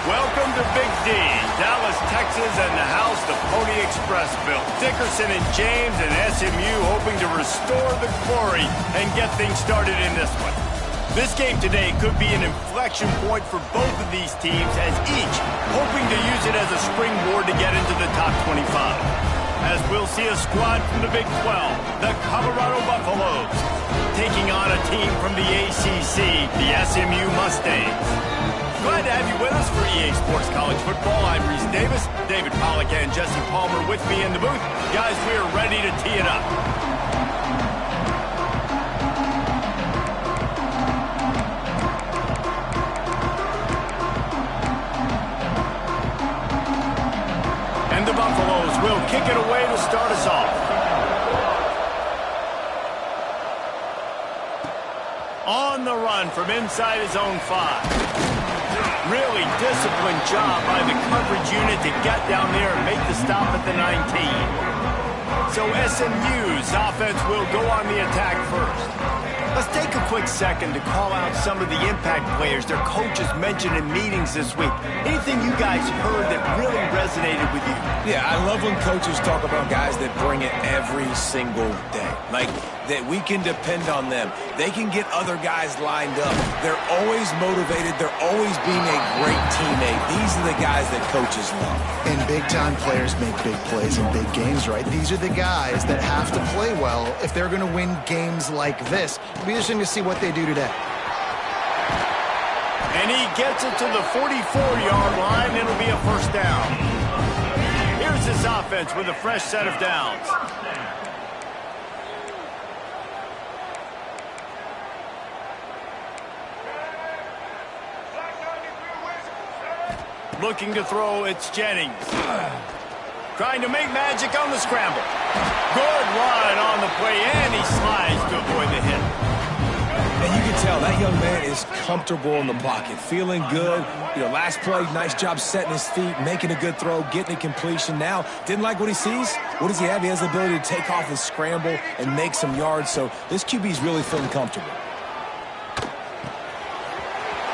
Welcome to Big D, Dallas, Texas, and the house the Pony Express built. Dickerson and James and SMU hoping to restore the glory and get things started in this one. This game today could be an inflection point for both of these teams, as each hoping to use it as a springboard to get into the top 25. As we'll see a squad from the Big 12, the Colorado Buffaloes, taking on a team from the ACC, the SMU Mustangs. Glad to have you with us for EA Sports College Football. I'm Reese Davis, David Pollack and Jesse Palmer with me in the booth. Guys, we are ready to tee it up. And the Buffaloes will kick it away to start us off. On the run from inside his own 5. Really disciplined job by the coverage unit to get down there and make the stop at the 19. So SMU's offense will go on the attack first. Let's take a quick second to call out some of the impact players their coaches mentioned in meetings this week. Anything you guys heard that really resonated with you? Yeah, I love when coaches talk about guys that bring it every single day. Like, that we can depend on them. They can get other guys lined up. They're always motivated. They're always being a great teammate. These are the guys that coaches love. And big-time players make big plays in big games, right? These are the guys that have to play well if they're going to win games like this. It'll be interesting to see what they do today. And he gets it to the 44-yard line. It'll be a first down. Here's this offense with a fresh set of downs. Looking to throw, it's Jennings. Trying to make magic on the scramble. Good run on the play, and he slides to avoid the hit. And you can tell that young man is comfortable in the pocket, feeling good. You know, last play, nice job setting his feet, making a good throw, getting a completion. Now, didn't like what he sees. What does he have? He has the ability to take off his scramble and make some yards. So this QB is really feeling comfortable.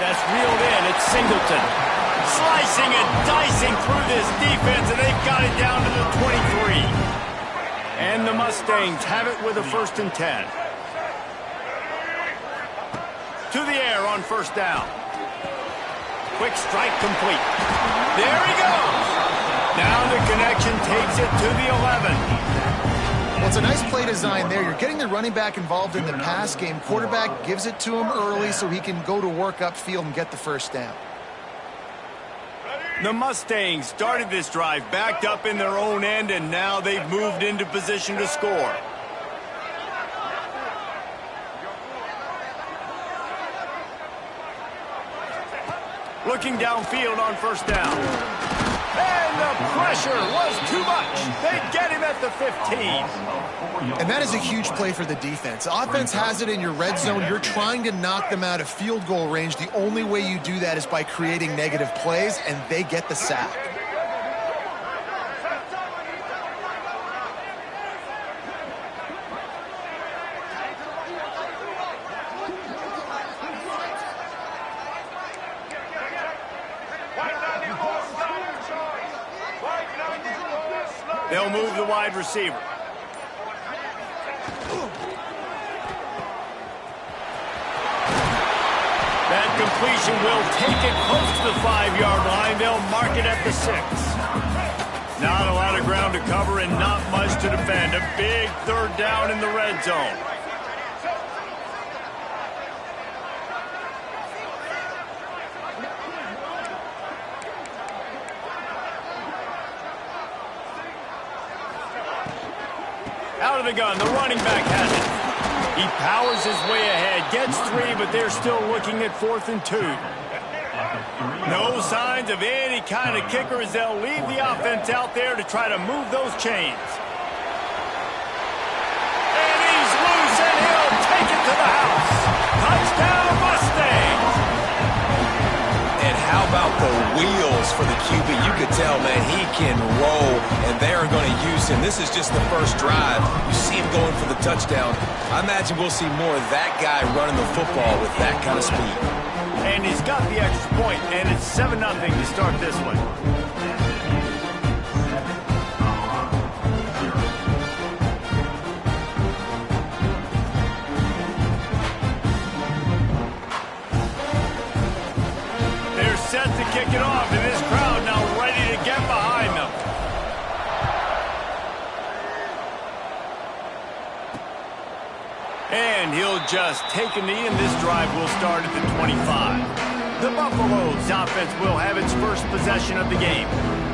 That's reeled in. It's Singleton. Slicing and dicing through this defense, and they've got it down to the 23. And the Mustangs have it with a 1st and 10. To the air on first down. Quick strike complete. There he goes. Now the connection takes it to the 11. Well, it's a nice play design there. You're getting the running back involved in the pass game. Quarterback gives it to him early so he can go to work upfield and get the first down. The Mustangs started this drive backed up in their own end, and now they've moved into position to score. Looking downfield on first down. And the pressure was too much. They get him at the 15. And that is a huge play for the defense. Offense has it in your red zone. You're trying to knock them out of field goal range. The only way you do that is by creating negative plays, and they get the sack. They'll move the wide receiver. That completion will take it close to the 5-yard line. They'll mark it at the 6. Not a lot of ground to cover and not much to defend. A big 3rd down in the red zone. Out of the gun, the running back has it. He powers his way ahead, gets 3, but they're still looking at 4th and 2. No signs of any kind of kicker as they'll leave the offense out there to try to move those chains. And he's loose, and he'll take it to the house. Touchdown, Mustangs! And how about the wheels for the QB? You could tell, man, he can roll, and they're going to use him. This is just the first drive. You see him going for the touchdown. I imagine we'll see more of that guy running the football with that kind of speed. And he's got the extra point, and it's 7-0 to start this one. They're set to kick it off, and this crowd now ready to get behind them. And he'll just take a knee, and this drive will start at the 25. The Buffaloes offense will have its first possession of the game.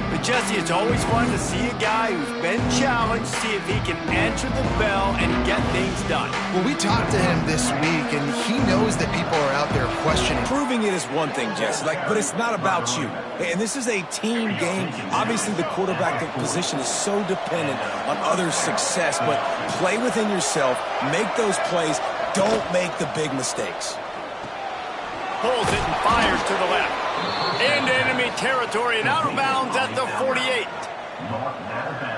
But, Jesse, it's always fun to see a guy who's been challenged, see if he can answer the bell and get things done. Well, we talked to him this week, and he knows that people are out there questioning. Proving it is one thing, Jesse, but it's not about you. And this is a team game. Obviously, the quarterback position is so dependent on others' success, but play within yourself, make those plays, don't make the big mistakes. Pulls it and fires to the left. Into enemy territory and out of bounds at the 48.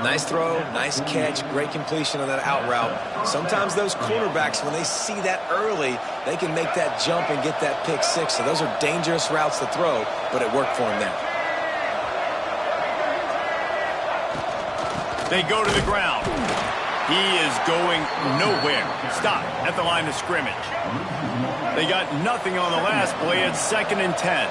Nice throw, nice catch, great completion on that out route. Sometimes those cornerbacks, when they see that early, they can make that jump and get that pick six. So those are dangerous routes to throw, but it worked for him there. They go to the ground. He is going nowhere. Stop at the line of scrimmage. They got nothing on the last play. It's 2nd and 10.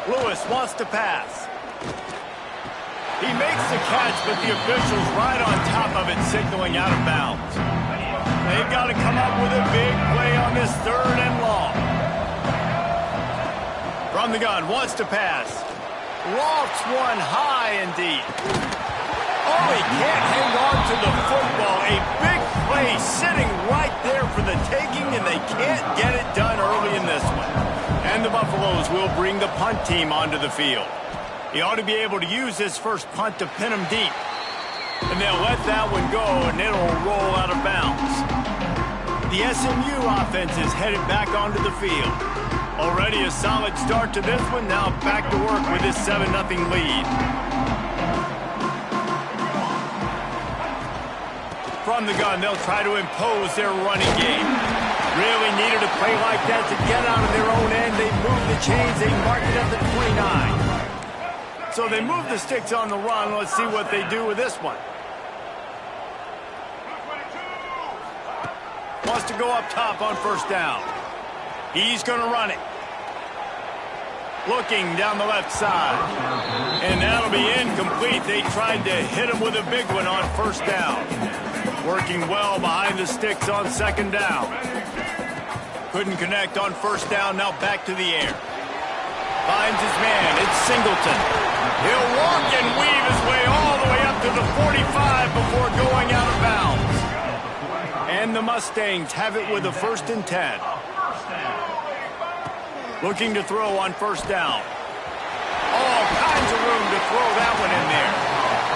Lewis wants to pass. He makes the catch, but the official's right on top of it, signaling out of bounds. They've got to come up with a big play on this 3rd and long. From the gun, wants to pass. Lofts one high indeed. Oh, he can't hang on to the football. A big play sitting right there for the taking, and they can't get it done early in this one. And the Buffaloes will bring the punt team onto the field. He ought to be able to use this first punt to pin him deep. And they'll let that one go, and it'll roll out of bounds. The SMU offense is headed back onto the field. Already a solid start to this one. Now back to work with this 7-0 lead. From the gun, they'll try to impose their running game. Really needed a play like that to get out of their own end. They moved the chains. They marked it at the 29. So they move the sticks on the run. Let's see what they do with this one. Wants to go up top on 1st down. He's going to run it. Looking down the left side. And that'll be incomplete. They tried to hit him with a big one on 1st down. Working well behind the sticks on 2nd down. Couldn't connect on 1st down. Now back to the air. Finds his man. It's Singleton. He'll walk and weave his way all the way up to the 45 before going out of bounds. And the Mustangs have it with a 1st and 10. Looking to throw on 1st down. All kinds of room to throw that one in there.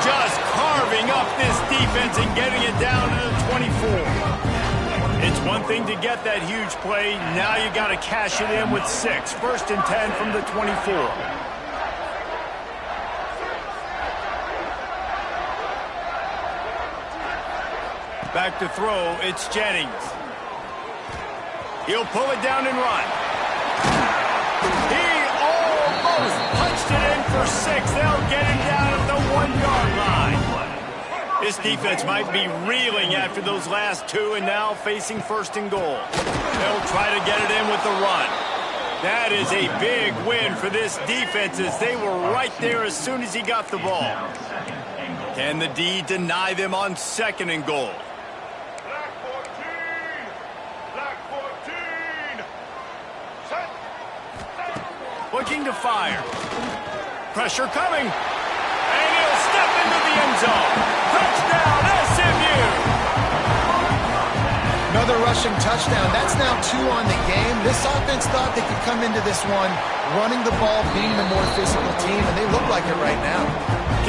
Just carving up this defense and getting it down to the 24. It's one thing to get that huge play. Now you got to cash it in with 6. 1st and 10 from the 24. Back to throw, it's Jennings. He'll pull it down and run. He almost punched it in for 6. They'll get him down at the 1-yard line. This defense might be reeling after those last 2 and now facing 1st and goal. They'll try to get it in with the run. That is a big win for this defense as they were right there as soon as he got the ball. Can the D deny them on 2nd and goal? Looking to fire. Pressure coming. And he'll step into the end zone. Touchdown, SMU! Another rushing touchdown. That's now 2 on the game. This offense thought they could come into this one running the ball, being the more physical team, and they look like it right now.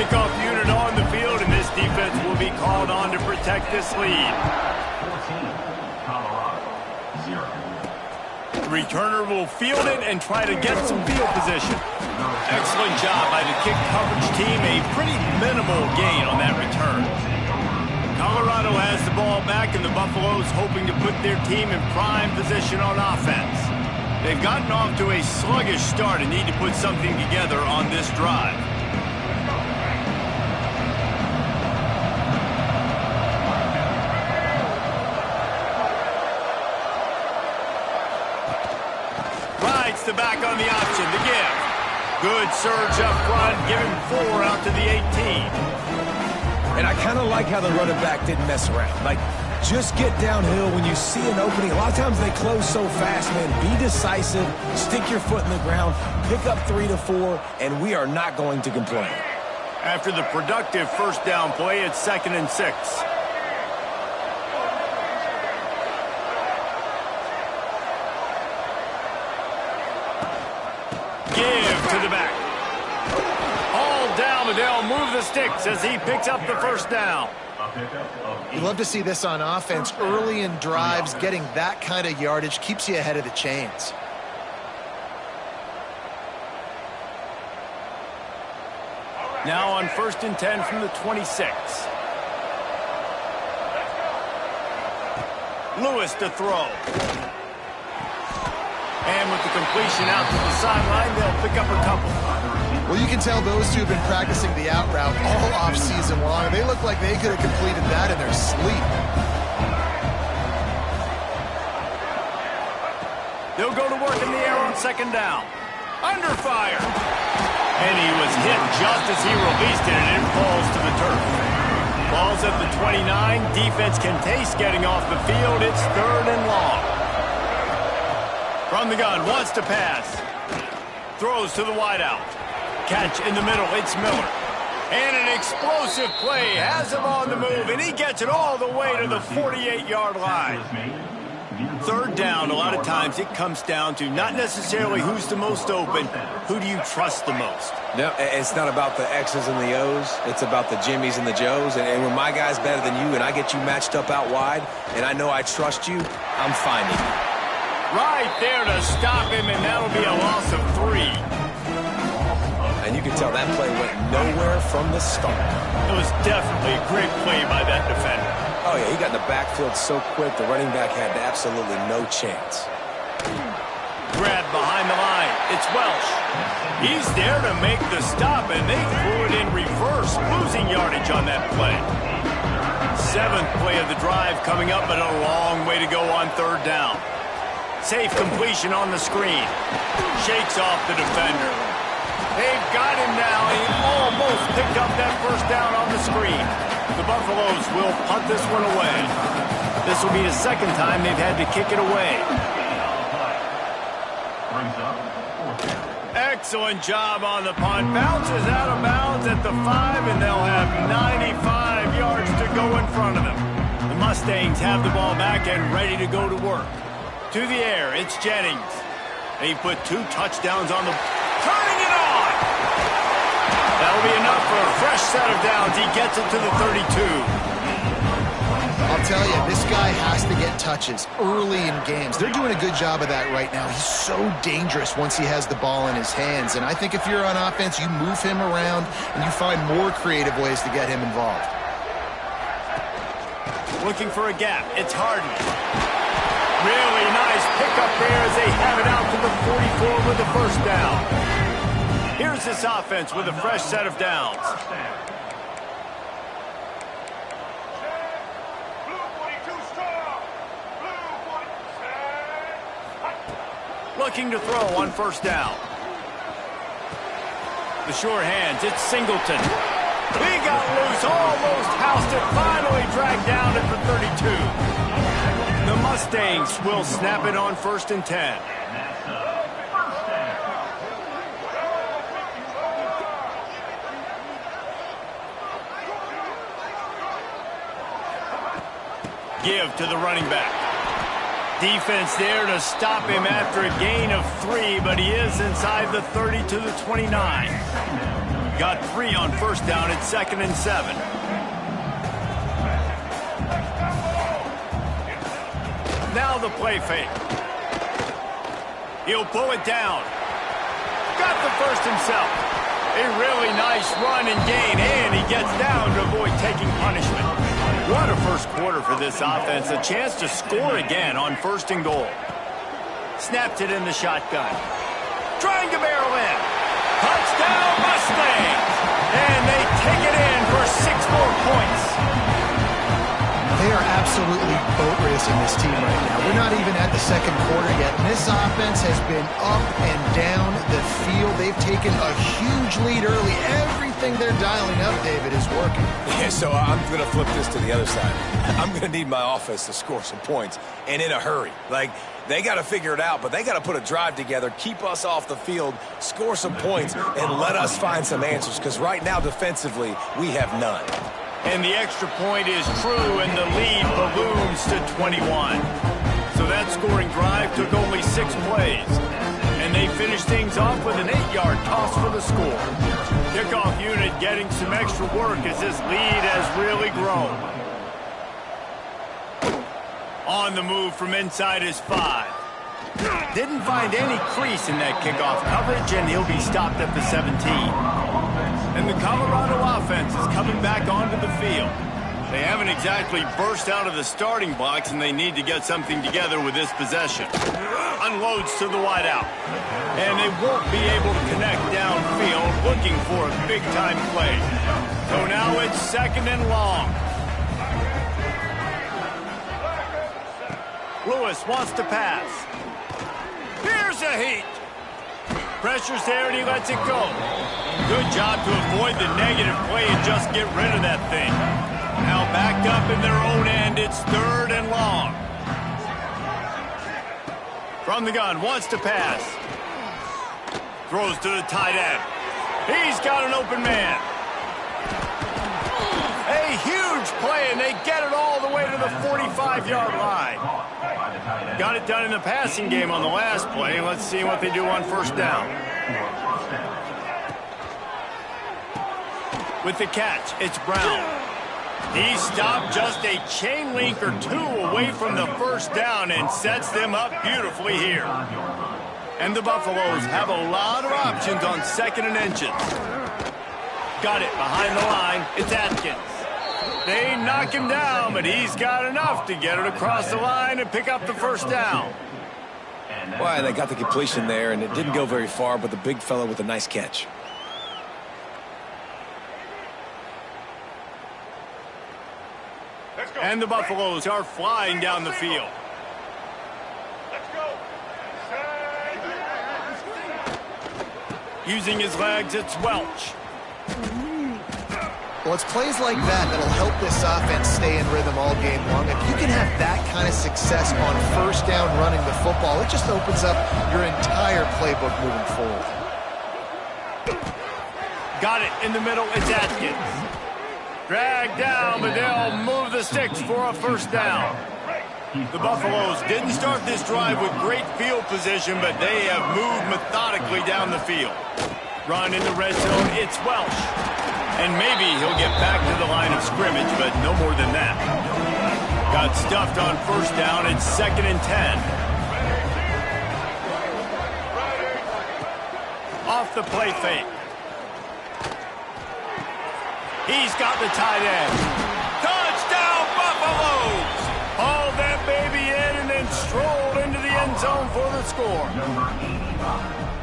Kickoff unit on the field, and this defense will be called on to protect this lead. The returner will field it and try to get some field position. Excellent job by the kick coverage team. A pretty minimal gain on that return. back, and the Buffaloes hoping to put their team in prime position on offense. They've gotten off to a sluggish start and need to put something together on this drive. Rides the back on the option, the give. Good surge up front, giving 4 out to the 18. And I kind of like how the running back didn't mess around. Like, just get downhill when you see an opening. A lot of times they close so fast, man. Be decisive, stick your foot in the ground, pick up 3 to 4, and we are not going to complain. After the productive first down play, it's 2nd and 6. Give to the back. All down, but they'll move the sticks as he picks up the first down. You love to see this on offense. Early in drives, getting that kind of yardage keeps you ahead of the chains. Now on 1st and 10 from the 26. Lewis to throw. And with the completion out to the sideline, they'll pick up a couple. Well, you can tell those two have been practicing the out route all off-season long. They look like they could have completed that in their sleep. They'll go to work in the air on 2nd down. Under fire. And he was hit just as he released it, and it falls to the turf. Ball's at the 29. Defense can taste getting off the field. It's 3rd and long. From the gun, wants to pass. Throws to the wideout. Catch in the middle, it's Miller. And an explosive play, has him on the move, and he gets it all the way to the 48-yard line. 3rd down, a lot of times it comes down to not necessarily who's the most open, who do you trust the most? No, it's not about the X's and the O's. It's about the Jimmies and the Joes. And when my guy's better than you and I get you matched up out wide and I know I trust you, I'm finding you. Right there to stop him, and that'll be a loss of 3. And you can tell that play went nowhere from the start. It was definitely a great play by that defender. Oh, yeah, he got in the backfield so quick, the running back had absolutely no chance. Grabbed behind the line. It's Welsh. He's there to make the stop, and they threw it in reverse, losing yardage on that play. 7th play of the drive coming up, but a long way to go on 3rd down. Safe completion on the screen. Shakes off the defender. They've got him now. He almost picked up that first down on the screen. The Buffaloes will punt this one away. This will be the 2nd time they've had to kick it away. Excellent job on the punt. Bounces out of bounds at the 5, and they'll have 95 yards to go in front of them. The Mustangs have the ball back and ready to go to work. To the air, it's Jennings. They put 2 touchdowns on the... Turning it on! That'll be enough for a fresh set of downs. He gets it to the 32. I'll tell you, this guy has to get touches early in games. They're doing a good job of that right now. He's so dangerous once he has the ball in his hands. And I think if you're on offense, you move him around and you find more creative ways to get him involved. Looking for a gap. It's Harden. Really nice pickup there as they have it out to the 44 with the first down. Here's this offense with a fresh set of downs. Looking to throw on 1st down. The sure hands, it's Singleton. He got loose, almost housed it, finally dragged down at the 32. The Mustangs will snap it on 1st and 10. Give to the running back. Defense there to stop him after a gain of 3, but he is inside the 30 to the 29. Got 3 on 1st down at 2nd and 7. Now the play fake. He'll pull it down. Got the first himself. A really nice run and gain, and he gets down to avoid taking punishment. What a first quarter for this offense. A chance to score again on 1st and goal. Snaps it in the shotgun. Trying to barrel in. Touchdown Mustangs! And they take it in for 6 more points. They are absolutely boat racing this team right now. We're not even at the 2nd quarter yet, and this offense has been up and down the field. They've taken a huge lead early. Everything they're dialing up, David, is working. Yeah, so I'm going to flip this to the other side. I'm going to need my offense to score some points, and in a hurry. Like, they got to figure it out, but they got to put a drive together, keep us off the field, score some points, and let us find some answers, because right now, defensively, we have none. And the extra point is true, and the lead balloons to 21. So that scoring drive took only 6 plays. And they finished things off with an 8-yard toss for the score. Kickoff unit getting some extra work as this lead has really grown. On the move from inside is 5. Didn't find any crease in that kickoff coverage, and he'll be stopped at the 17. And the Colorado offense is coming back onto the field. They haven't exactly burst out of the starting blocks, and they need to get something together with this possession. Unloads to the wideout. And they won't be able to connect downfield, looking for a big-time play. So now it's 2nd and long. Lewis wants to pass. Here's a heat. Pressure's there, and he lets it go. Good job to avoid the negative play and just get rid of that thing. Now backed up in their own end, it's 3rd and long. From the gun, wants to pass. Throws to the tight end. He's got an open man. A huge play, and they get it all the way to the 45-yard line. Got it done in the passing game on the last play. Let's see what they do on 1st down. With the catch, it's Brown. He stopped just a chain link or 2 away from the 1st down and sets them up beautifully here. And the Buffaloes have a lot of options on 2nd and inches. Got it behind the line. It's Atkins. They knock him down, but he's got enough to get it across the line and pick up the 1st down. Well, they got the completion there, and it didn't go very far, but the big fella with a nice catch. And the Buffaloes are flying down the field. Let's go. Using his legs, it's Welch. Well, it's plays like that that'll help this offense stay in rhythm all game long. If you can have that kind of success on 1st down running the football, it just opens up your entire playbook moving forward. Got it in the middle, it's Atkins. Dragged down, but they'll move the sticks for a 1st down. The Buffaloes didn't start this drive with great field position, but they have moved methodically down the field. Run in the red zone, it's Welch. And maybe he'll get back to the line of scrimmage, but no more than that. Got stuffed on 1st down, it's 2nd and 10. Off the play fake. He's got the tight end. Touchdown, Buffaloes! Hauled that baby in and then strolled into the end zone for the score.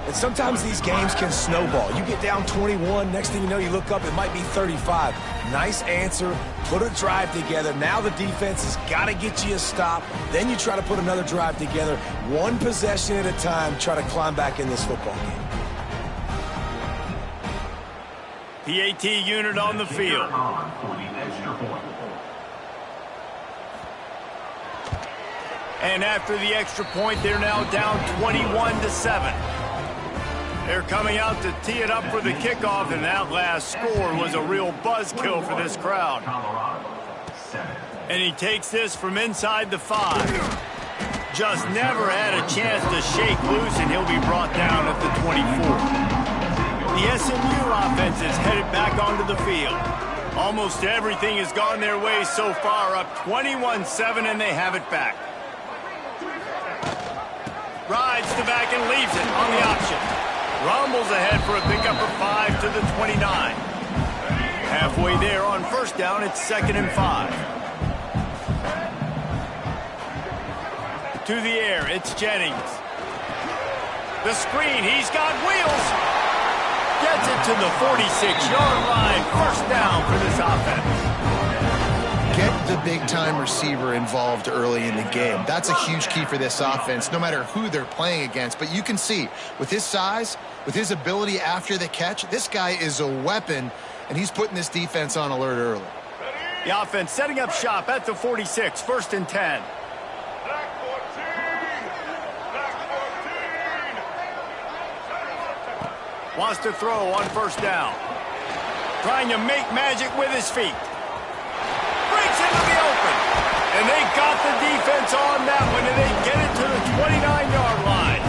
And sometimes these games can snowball. You get down 21, next thing you know, you look up, it might be 35. Nice answer, put a drive together. Now the defense has got to get you a stop. Then you try to put another drive together. One possession at a time, try to climb back in this football game. PAT unit on the field. And after the extra point, they're now down 21-7. They're coming out to tee it up for the kickoff, and that last score was a real buzzkill for this crowd. And he takes this from inside the 5. Just never had a chance to shake loose, and he'll be brought down at the 24. The SMU offense is headed back onto the field. Almost everything has gone their way so far, up 21-7, and they have it back. Rides the back and leaves it on the option. Rumbles ahead for a pickup of 5 to the 29. Halfway there on 1st down, it's 2nd and 5. To the air, it's Jennings. The screen, he's got wheels. Gets it to the 46-yard line. First down for this offense. Get the big-time receiver involved early in the game. That's a huge key for this offense, no matter who they're playing against. But you can see, with his size, with his ability after the catch, this guy is a weapon, and he's putting this defense on alert early. The offense setting up shop at the 46, 1st and 10. Wants to throw on 1st down. Trying to make magic with his feet. Breaks into the open. And they got the defense on that one, and they get it to the 29-yard line.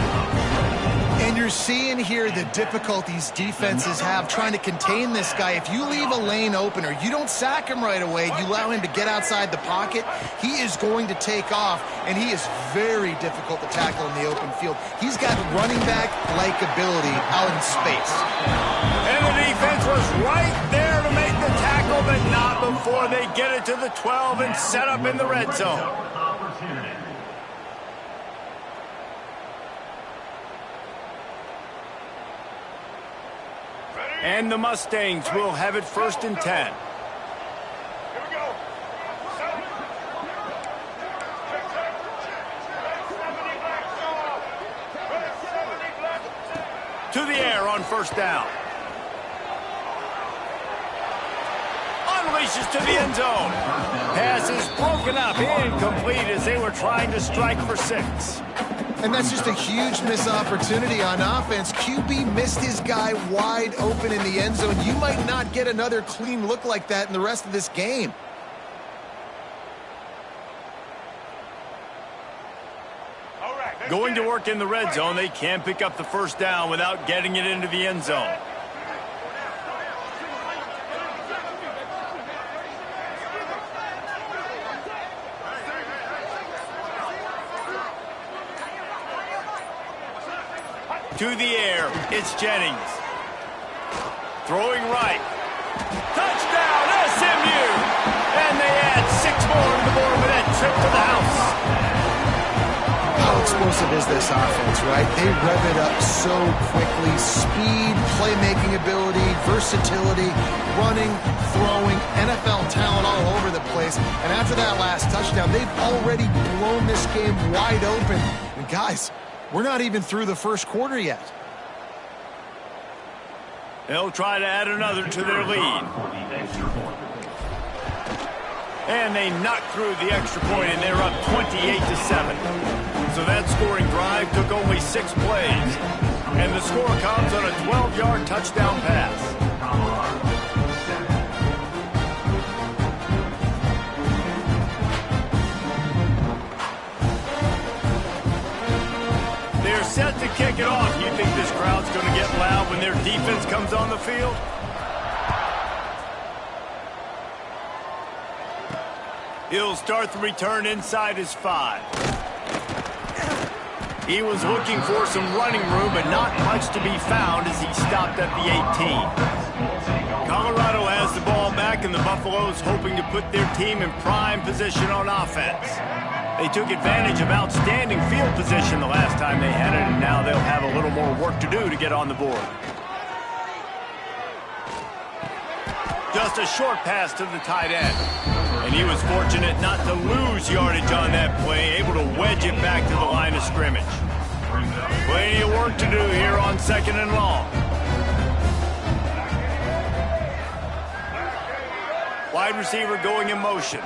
And you're seeing here the difficulties defenses have trying to contain this guy. If you leave a lane open or you don't sack him right away, you allow him to get outside the pocket, he is going to take off, and he is very difficult to tackle in the open field. He's got running back-like ability out in space. And the defense was right there to make the tackle, but not before they get it to the 12 and set up in the red zone. And the Mustangs will have it 1st and 10. Here we go. To the air on 1st down. Unleashes to the end zone. Pass is broken up, incomplete as they were trying to strike for 6. And that's just a huge missed opportunity on offense. QB missed his guy wide open in the end zone. You might not get another clean look like that in the rest of this game. Going to work in the red zone, they can't pick up the 1st down without getting it into the end zone. To the air, it's Jennings. Throwing right. Touchdown, SMU! And they add 6 more to the board with that trip to the house. How explosive is this offense, right? They rev it up so quickly. Speed, playmaking ability, versatility, running, throwing, NFL talent all over the place. And after that last touchdown, they've already blown this game wide open. And guys, we're not even through the 1st quarter yet. They'll try to add another to their lead. And they knock through the extra point, and they're up 28-7. So that scoring drive took only 6 plays. And the score comes on a 12-yard touchdown pass. They're set to kick it off. You think this crowd's going to get loud when their defense comes on the field? He'll start the return inside his 5. He was looking for some running room, but not much to be found as he stopped at the 18. Colorado has the ball back, and the Buffaloes hoping to put their team in prime position on offense. They took advantage of outstanding field position the last time they had it, and now they'll have a little more work to do to get on the board. Just a short pass to the tight end. And he was fortunate not to lose yardage on that play, able to wedge it back to the line of scrimmage. Plenty of work to do here on 2nd and long. Wide receiver going in motion.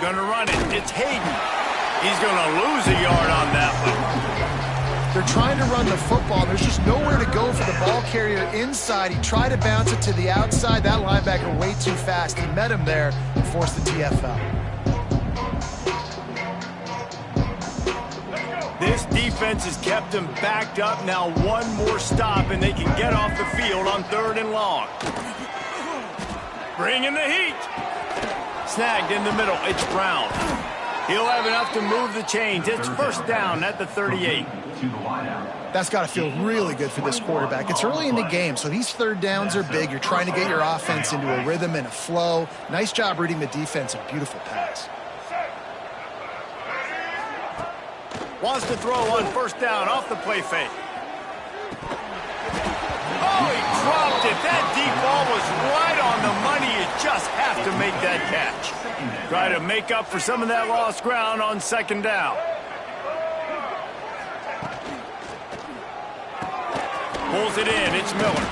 Gonna run it. It's Hayden. He's going to lose a yard on that one. They're trying to run the football. There's just nowhere to go for the ball carrier inside. He tried to bounce it to the outside. That linebacker way too fast. He met him there and forced the TFL. This defense has kept them backed up. Now 1 more stop, and they can get off the field on 3rd and long. Bringing the heat. Snagged in the middle. It's Brown. He'll have enough to move the chains. It's 1st down at the 38. That's got to feel really good for this quarterback. It's early in the game, so these 3rd downs are big. You're trying to get your offense into a rhythm and a flow. Nice job reading the defense. A beautiful pass. Wants to throw on first down off the play fake. Oh, he dropped it. That deep ball was right on the money. You just have to make that catch. Try to make up for some of that lost ground on second down. Pulls it in. It's Miller.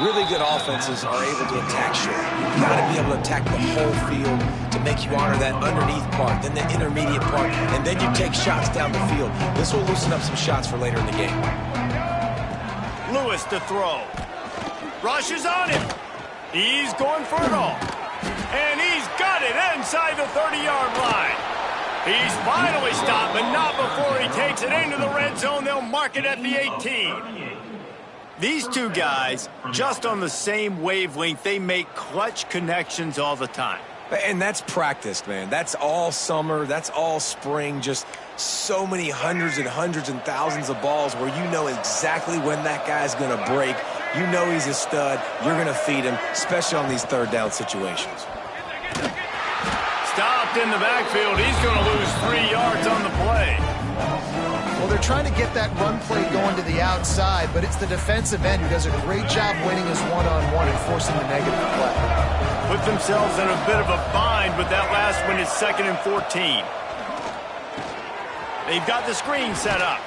Really good offenses are able to attack short. You've got to be able to attack the whole field to make you honor that underneath part, then the intermediate part, and then you take shots down the field. This will loosen up some shots for later in the game. Lewis to throw. Rushes on him. He's going for it all. And he's got it inside the 30-yard line. He's finally stopped, but not before he takes it into the red zone. They'll mark it at the 18. These two guys, just on the same wavelength, they make clutch connections all the time. And that's practiced, man. That's all summer. That's all spring. Just so many hundreds and thousands of balls where you know exactly when that guy's going to break. You know he's a stud. You're going to feed him, especially on these third down situations. Stopped in the backfield. He's going to lose 3 yards on the play. Well, they're trying to get that run play going to the outside, but it's the defensive end who does a great job winning his one-on-one and forcing the negative play. Put themselves in a bit of a bind with that last one. It's 2nd and 14. They've got the screen set up.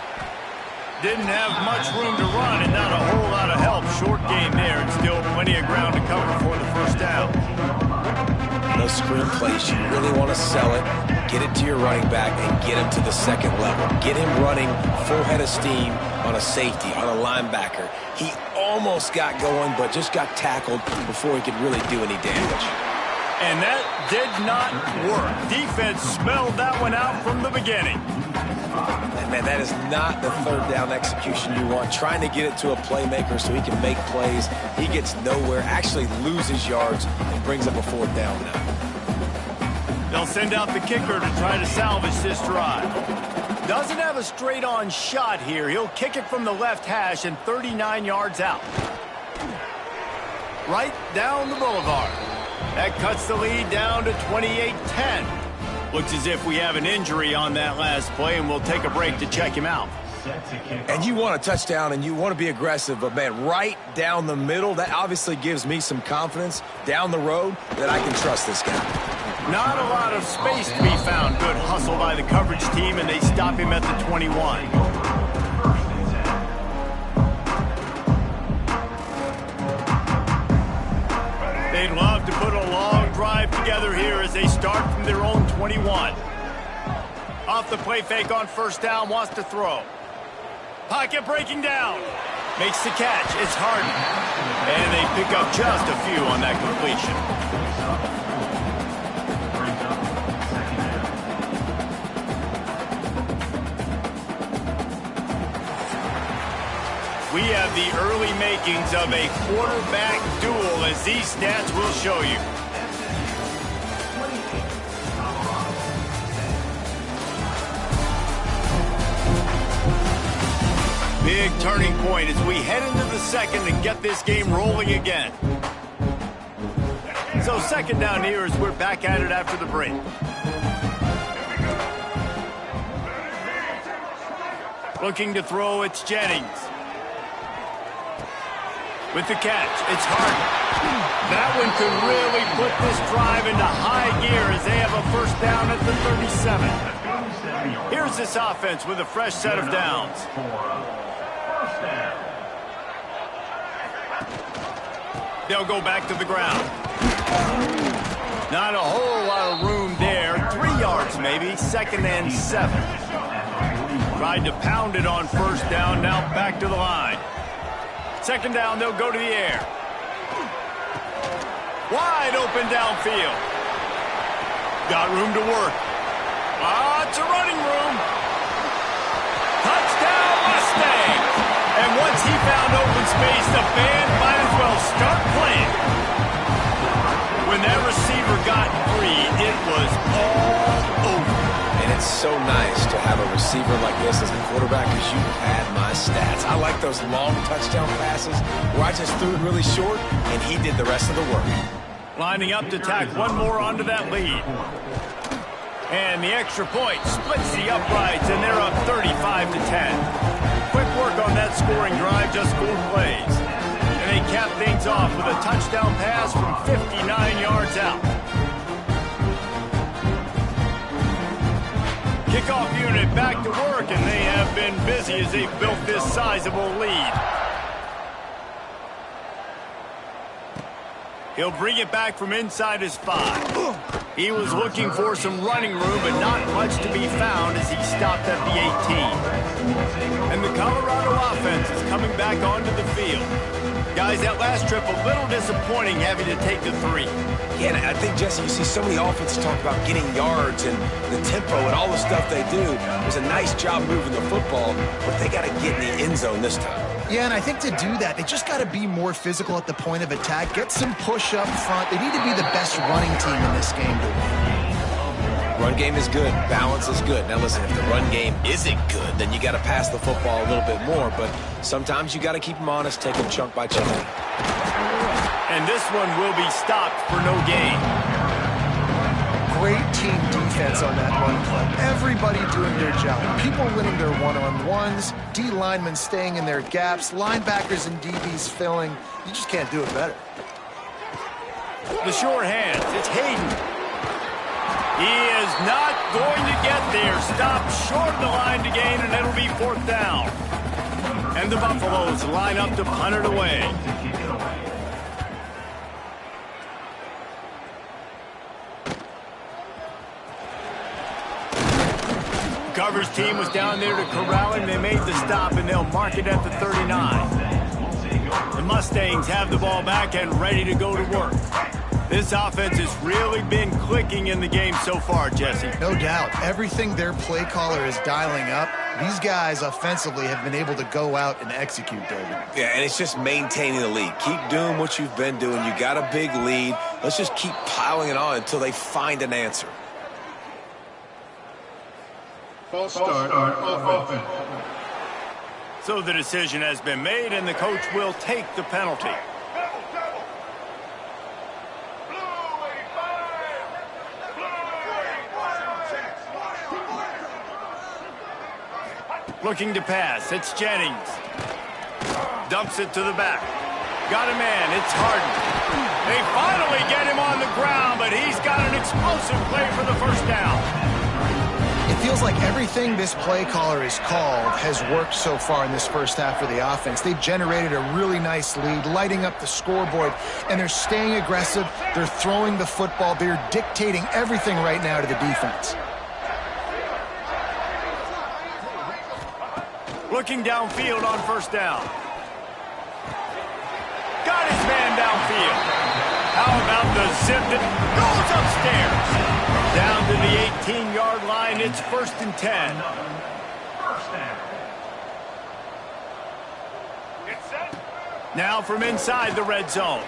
Didn't have much room to run and not a whole lot of help. Short game there and still plenty of ground to cover for the first down. Those screen plays, you really want to sell it, get it to your running back, and get him to the second level. Get him running full head of steam on a safety, on a linebacker. He almost got going, but just got tackled before he could really do any damage. And that did not work. Defense smelled that one out from the beginning. And man, that is not the third down execution you want. Trying to get it to a playmaker so he can make plays. He gets nowhere, actually loses yards, and brings up a fourth down now. They'll send out the kicker to try to salvage this drive. Doesn't have a straight-on shot here. He'll kick it from the left hash and 39 yards out. Right down the boulevard. That cuts the lead down to 28-10. Looks as if we have an injury on that last play, and we'll take a break to check him out. And you want a touchdown, and you want to be aggressive, but, man, right down the middle, that obviously gives me some confidence down the road that I can trust this guy. Not a lot of space to be found. Good hustle by the coverage team, and they stop him at the 21. They'd love to put a long drive together here as they start from their own 21. Off the play fake on first down, wants to throw. Pocket breaking down. Makes the catch. It's Harden. And they pick up just a few on that completion. We have the early makings of a quarterback duel, as these stats will show you. Big turning point as we head into the second and get this game rolling again. So second down here as we're back at it after the break. Looking to throw, it's Jennings. With the catch, it's Harden. That one could really put this drive into high gear as they have a first down at the 37. Here's this offense with a fresh set of downs. They'll go back to the ground. Not a whole lot of room there. 3 yards maybe, 2nd and 7. Tried to pound it on first down, now back to the line. Second down, they'll go to the air. Wide open downfield. Got room to work. Lots of running room. Touchdown, Mustangs. And once he found open space, the band might as well start playing. When that receiver got free, it was all over. And it's so nice to have a receiver like this as a quarterback because you had my stats. I like those long touchdown passes where I just threw it really short and he did the rest of the work. Lining up to tack one more onto that lead. And the extra point splits the uprights, and they're up 35-10. Quick work on that scoring drive, just 4 plays. And they cap things off with a touchdown pass from 59 yards out. Kickoff unit back to work, and they have been busy as they've built this sizable lead. He'll bring it back from inside his 5. He was looking for some running room, but not much to be found as he stopped at the 18. And the Colorado offense is coming back onto the field. Guys, that last trip a little disappointing having to take the 3. Yeah, and I think, Jesse, you see so many offenses talk about getting yards and the tempo and all the stuff they do. It was a nice job moving the football, but they got to get in the end zone this time. Yeah, and I think to do that, they just got to be more physical at the point of attack, get some push up front. They need to be the best running team in this game to win. Run game is good. Balance is good. Now, listen, if the run game isn't good, then you got to pass the football a little bit more, but sometimes you got to keep them honest, take them chunk by chunk. And this one will be stopped for no gain. Great team defense on that run play. Everybody doing their job. People winning their one-on-ones, D linemen staying in their gaps, linebackers and DBs filling. You just can't do it better. The short hands. It's Hayden. He is not going to get there. Stopped short of the line to gain, and it'll be 4th down. And the Buffaloes line up to punt it away. Coverage team was down there to corral him. They made the stop, and they'll mark it at the 39. The Mustangs have the ball back and ready to go to work. This offense has really been clicking in the game so far, Jesse. No doubt. Everything their play caller is dialing up, these guys offensively have been able to go out and execute, David. Yeah, and it's just maintaining the lead. Keep doing what you've been doing. You got a big lead. Let's just keep piling it on until they find an answer. False start on offense. So the decision has been made, and the coach will take the penalty. Looking to pass. It's Jennings. Dumps it to the back. Got a man. It's Harden. They finally get him on the ground, but he's got an explosive play for the 1st down. It feels like everything this play caller has called has worked so far in this first half for the offense. They've generated a really nice lead, lighting up the scoreboard, and they're staying aggressive. They're throwing the football. They're dictating everything right now to the defense. Looking downfield on 1st down. Got his man downfield. How about the zip that goes upstairs? Down to the 18-yard line, it's 1st and 10. Now from inside the red zone.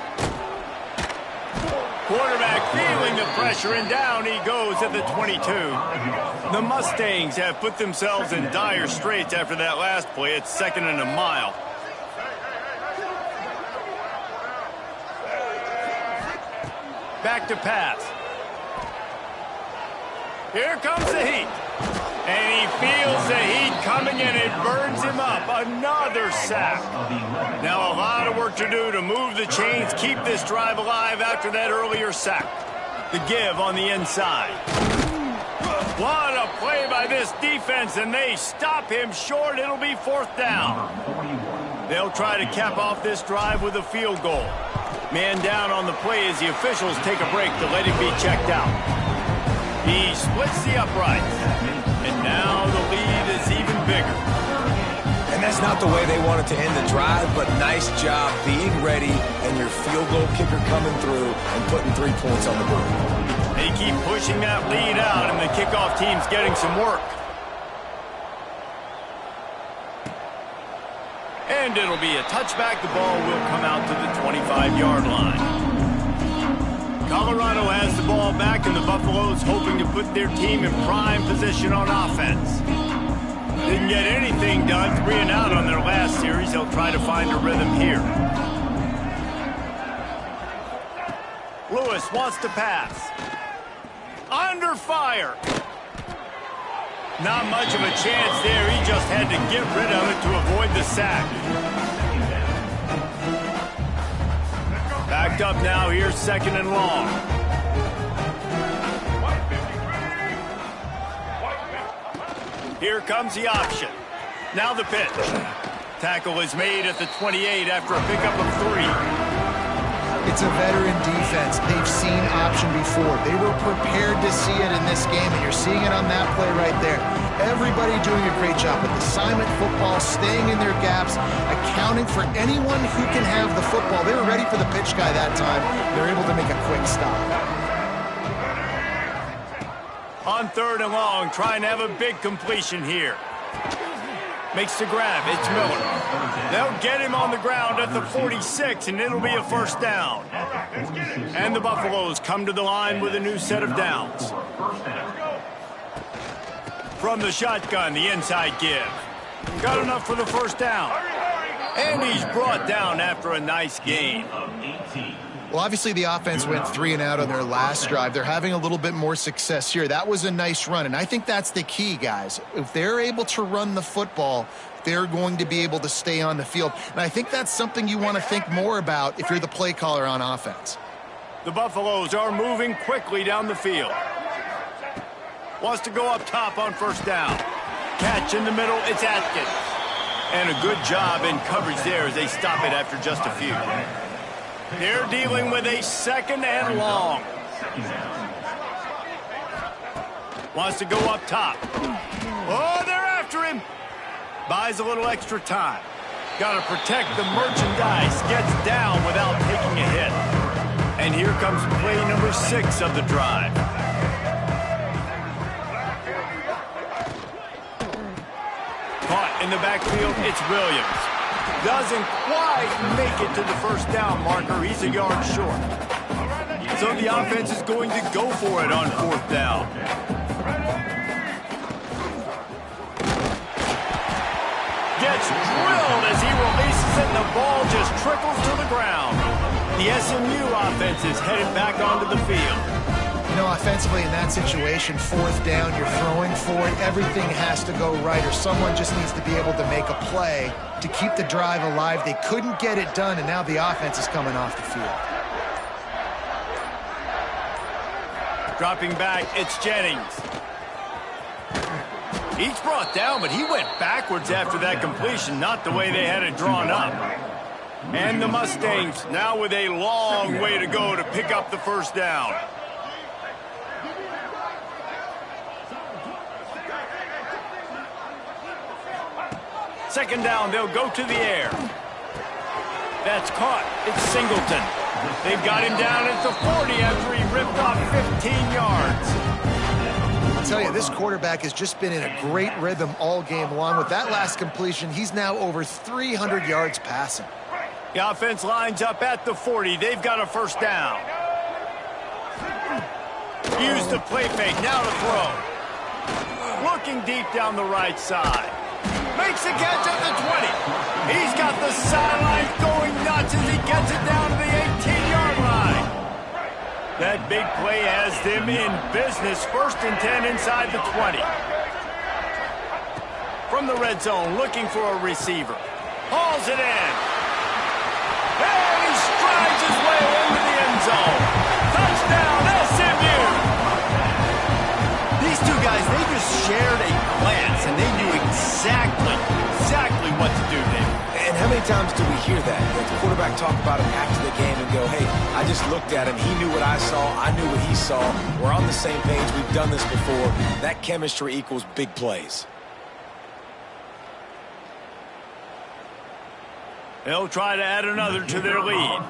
Quarterback feeling the pressure, and down he goes at the 22. The Mustangs have put themselves in dire straits after that last play. It's 2nd and a mile. Back to pass. Here comes the heat. And he feels the heat coming, and it burns him up. Another sack. Now a lot of work to do to move the chains, keep this drive alive after that earlier sack. The give on the inside. What a play by this defense, and they stop him short. It'll be 4th down. They'll try to cap off this drive with a field goal. Man down on the play as the officials take a break to let him be checked out. He splits the uprights, and now the lead is even bigger. And that's not the way they wanted to end the drive, but nice job being ready and your field goal kicker coming through and putting 3 points on the board. They keep pushing that lead out, and the kickoff team's getting some work. And it'll be a touchback. The ball will come out to the 25-yard line. Colorado has the ball back, and the Buffaloes hoping to put their team in prime position on offense. Didn't get anything done, 3 and out on their last series. They'll try to find a rhythm here. Lewis wants to pass. Under fire. Not much of a chance there. He just had to get rid of it to avoid the sack. Backed up now. Here's 2nd and long. Here comes the option. Now the pitch. Tackle is made at the 28 after a pickup of 3. It's a veteran defense. They've seen option before. They were prepared to see it in this game, and you're seeing it on that play right there. Everybody doing a great job with assignment football, staying in their gaps, accounting for anyone who can have the football. They were ready for the pitch guy that time. They're able to make a quick stop. On 3rd and long, trying to have a big completion here. Makes the grab. It's Miller. They'll get him on the ground at the 46, and it'll be a 1st down. And the Buffaloes come to the line with a new set of downs. From the shotgun, the inside give. Got enough for the 1st down. And he's brought down after a nice gain. Well, obviously the offense went 3 and out on their last drive. They're having a little bit more success here. That was a nice run, and I think that's the key, guys. If they're able to run the football, they're going to be able to stay on the field. And I think that's something you want to think more about if you're the play caller on offense. The Buffaloes are moving quickly down the field. Wants to go up top on 1st down. Catch in the middle, it's Atkins. And a good job in coverage there as they stop it after just a few. They're dealing with a 2nd and long. Wants to go up top. Oh, they're after him. Buys a little extra time. Got to protect the merchandise. Gets down without taking a hit. And here comes play number 6 of the drive. Caught in the backfield, it's Williams. Doesn't quite make it to the 1st down marker. He's a yard short. So the offense is going to go for it on 4th down. Gets drilled as he releases it, and the ball just trickles to the ground. The SMU offense is headed back onto the field. You know, offensively in that situation, 4th down, you're throwing for it. Everything has to go right, or someone just needs to be able to make a play to keep the drive alive. They couldn't get it done, and now the offense is coming off the field. Dropping back, it's Jennings. He's brought down, but he went backwards after that completion, not the way they had it drawn up. And the Mustangs now with a long way to go to pick up the 1st down. Second down, they'll go to the air. That's caught. It's Singleton. They've got him down at the 40 after he ripped off 15 yards. I'll tell you, this quarterback has just been in a great rhythm all game long. With that last completion, he's now over 300 yards passing. The offense lines up at the 40. They've got a 1st down. Use the play fake. Now to throw. Looking deep down the right side. Makes the catch at the 20. He's got the sidelines going nuts as he gets it down to the 18-yard line. That big play has them in business. 1st and 10 inside the 20. From the red zone, looking for a receiver. Hauls it in. And he strides his way into the end zone. Touchdown, SMU! These two guys, they just shared a glance, and they knew exactly what to do there. And how many times do we hear that? The quarterback talk about him after the game and go, hey, I just looked at him. He knew what I saw. I knew what he saw. We're on the same page. We've done this before. That chemistry equals big plays. They'll try to add another to their lead.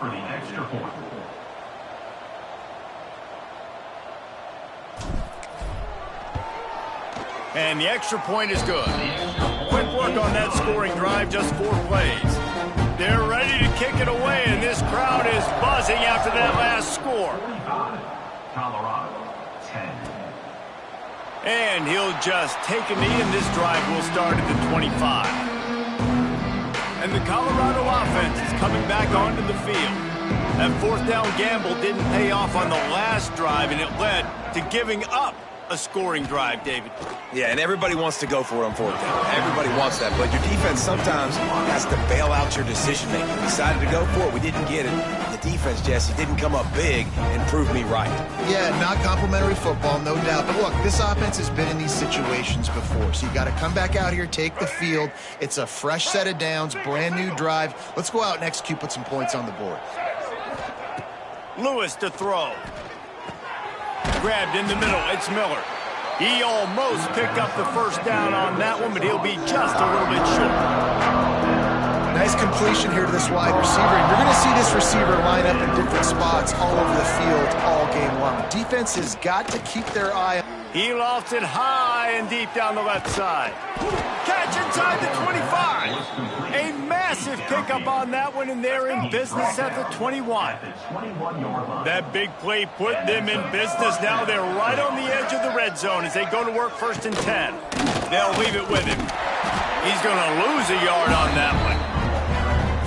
And the extra point is good. Quick work on that scoring drive, just 4 plays. They're ready to kick it away, and this crowd is buzzing after that last score. Colorado, 10. And he'll just take a knee, and this drive will start at the 25. And the Colorado offense is coming back onto the field. That 4th down gamble didn't pay off on the last drive, and it led to giving up a scoring drive, David. Yeah, and everybody wants to go for it on fourth down. Everybody wants that, but your defense sometimes has to bail out your decision-making. We decided to go for it. We didn't get it. The defense, Jesse, didn't come up big and prove me right. Yeah, not complimentary football, no doubt. But look, this offense has been in these situations before, so you got to come back out here, take the field. It's a fresh set of downs, brand new drive. Let's go out and execute, put some points on the board. Lewis to throw. Grabbed in the middle. It's Miller. He almost picked up the first down on that one, but he'll be just a little bit short. Nice completion here to this wide receiver. And you're going to see this receiver line up in different spots all over the field all game long. Defense has got to keep their eye on. He lofts it high and deep down the left side. Catch inside the 25. A massive pickup on that one, and they're in business at the 21. That big play put them in business. Now they're right on the edge of the red zone as they go to work 1st and 10. They'll leave it with him. He's going to lose a yard on that one.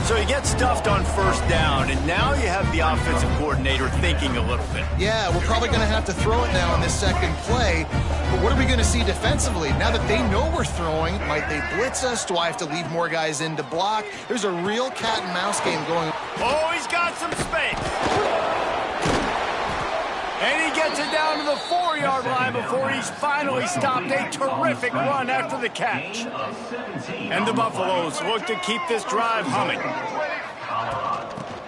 So he gets stuffed on 1st down, and now you have the offensive coordinator thinking a little bit. Yeah, we're probably going to have to throw it now on this second play. But what are we going to see defensively? Now that they know we're throwing, might they blitz us? Do I have to leave more guys in to block? There's a real cat and mouse game going. Oh, he's got some space. And he gets it down to the 4-yard line before he's finally stopped. A terrific run after the catch. And the Buffaloes look to keep this drive humming.